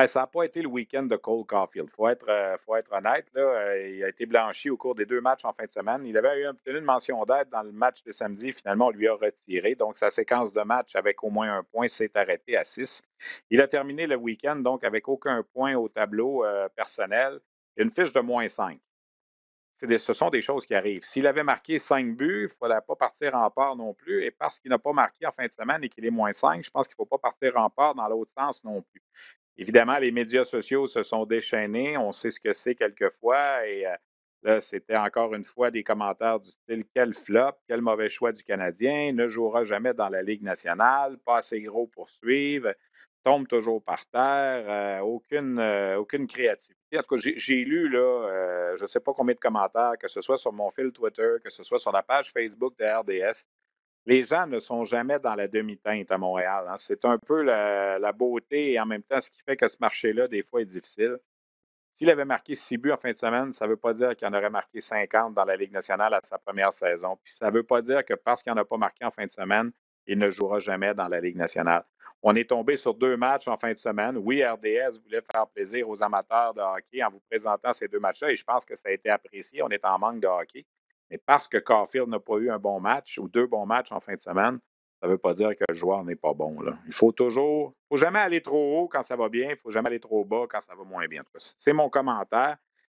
Ça n'a pas été le week-end de Cole Caulfield. Il faut être honnête. Là, il a été blanchi au cours des 2 matchs en fin de semaine. Il avait obtenu une mention d'aide dans le match de samedi. Finalement, on lui a retiré. Donc, sa séquence de match avec au moins 1 point s'est arrêtée à 6. Il a terminé le week-end donc avec aucun point au tableau personnel. Une fiche de -5. ce sont des choses qui arrivent. S'il avait marqué 5 buts, il ne fallait pas partir en part non plus. Et parce qu'il n'a pas marqué en fin de semaine et qu'il est -5, je pense qu'il ne faut pas partir en part dans l'autre sens non plus. Évidemment, les médias sociaux se sont déchaînés. On sait ce que c'est quelquefois. Et là, c'était encore une fois des commentaires du style quel flop, quel mauvais choix du Canadien, ne jouera jamais dans la Ligue nationale, pas assez gros pour suivre, tombe toujours par terre, aucune créativité. En tout cas, j'ai lu, là, je ne sais pas combien de commentaires, que ce soit sur mon fil Twitter, que ce soit sur la page Facebook de RDS. Les gens ne sont jamais dans la demi-teinte à Montréal, hein. C'est un peu la beauté et en même temps ce qui fait que ce marché-là, des fois, est difficile. S'il avait marqué 6 buts en fin de semaine, ça ne veut pas dire qu'il en aurait marqué 50 dans la Ligue nationale à sa première saison. Puis ça ne veut pas dire que parce qu'il n'en a pas marqué en fin de semaine, il ne jouera jamais dans la Ligue nationale. On est tombé sur 2 matchs en fin de semaine. Oui, RDS voulait faire plaisir aux amateurs de hockey en vous présentant ces 2 matchs-là et je pense que ça a été apprécié. On est en manque de hockey. Mais parce que Caulfield n'a pas eu un bon match ou 2 bons matchs en fin de semaine, ça ne veut pas dire que le joueur n'est pas bon, là. Il faut jamais aller trop haut quand ça va bien, il ne faut jamais aller trop bas quand ça va moins bien. En tout cas, c'est mon commentaire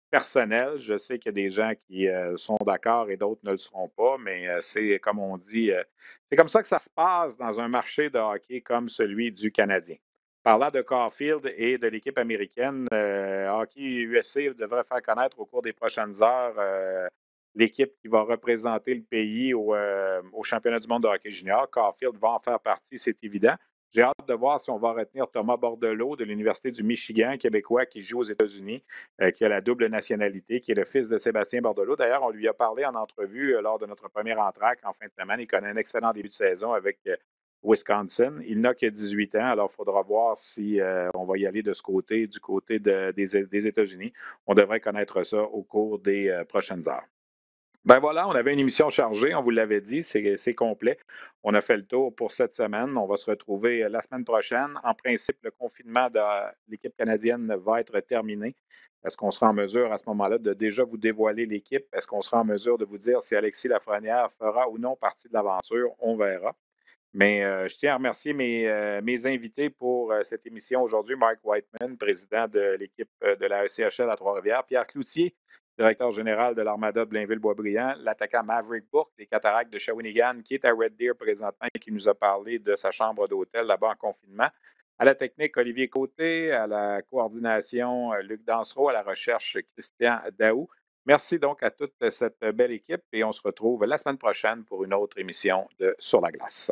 personnel. Je sais qu'il y a des gens qui sont d'accord et d'autres ne le seront pas, mais c'est comme on dit, c'est comme ça que ça se passe dans un marché de hockey comme celui du Canadien. Parlant de Caulfield et de l'équipe américaine, Hockey USA devrait faire connaître au cours des prochaines heures l'équipe qui va représenter le pays au championnat du monde de hockey junior. Caulfield va en faire partie, c'est évident. J'ai hâte de voir si on va retenir Thomas Bordelot de l'Université du Michigan, québécois qui joue aux États-Unis, qui a la double nationalité, qui est le fils de Sébastien Bordelot. D'ailleurs, on lui a parlé en entrevue lors de notre premier entraque en fin de semaine. Il connaît un excellent début de saison avec Wisconsin. Il n'a que 18 ans, alors il faudra voir si on va y aller de ce côté, du côté des États-Unis. On devrait connaître ça au cours des prochaines heures. Ben voilà, on avait une émission chargée, on vous l'avait dit, c'est complet. On a fait le tour pour cette semaine. On va se retrouver la semaine prochaine. En principe, le confinement de l'équipe canadienne va être terminé. Est-ce qu'on sera en mesure à ce moment-là de déjà vous dévoiler l'équipe? Est-ce qu'on sera en mesure de vous dire si Alexis Lafrenière fera ou non partie de l'aventure? On verra. Mais je tiens à remercier mes invités pour cette émission aujourd'hui. Mark Whiteman, président de l'équipe de la ECHL à Trois-Rivières. Pierre Cloutier, directeur général de l'Armada de Blainville-Boisbriand. L'attaquant Maverick Bourque, des Cataractes de Shawinigan, qui est à Red Deer présentement et qui nous a parlé de sa chambre d'hôtel là-bas en confinement. À la technique, Olivier Côté. À la coordination, Luc Dansereau. À la recherche, Christian Daou. Merci donc à toute cette belle équipe et on se retrouve la semaine prochaine pour une autre émission de Sur la glace.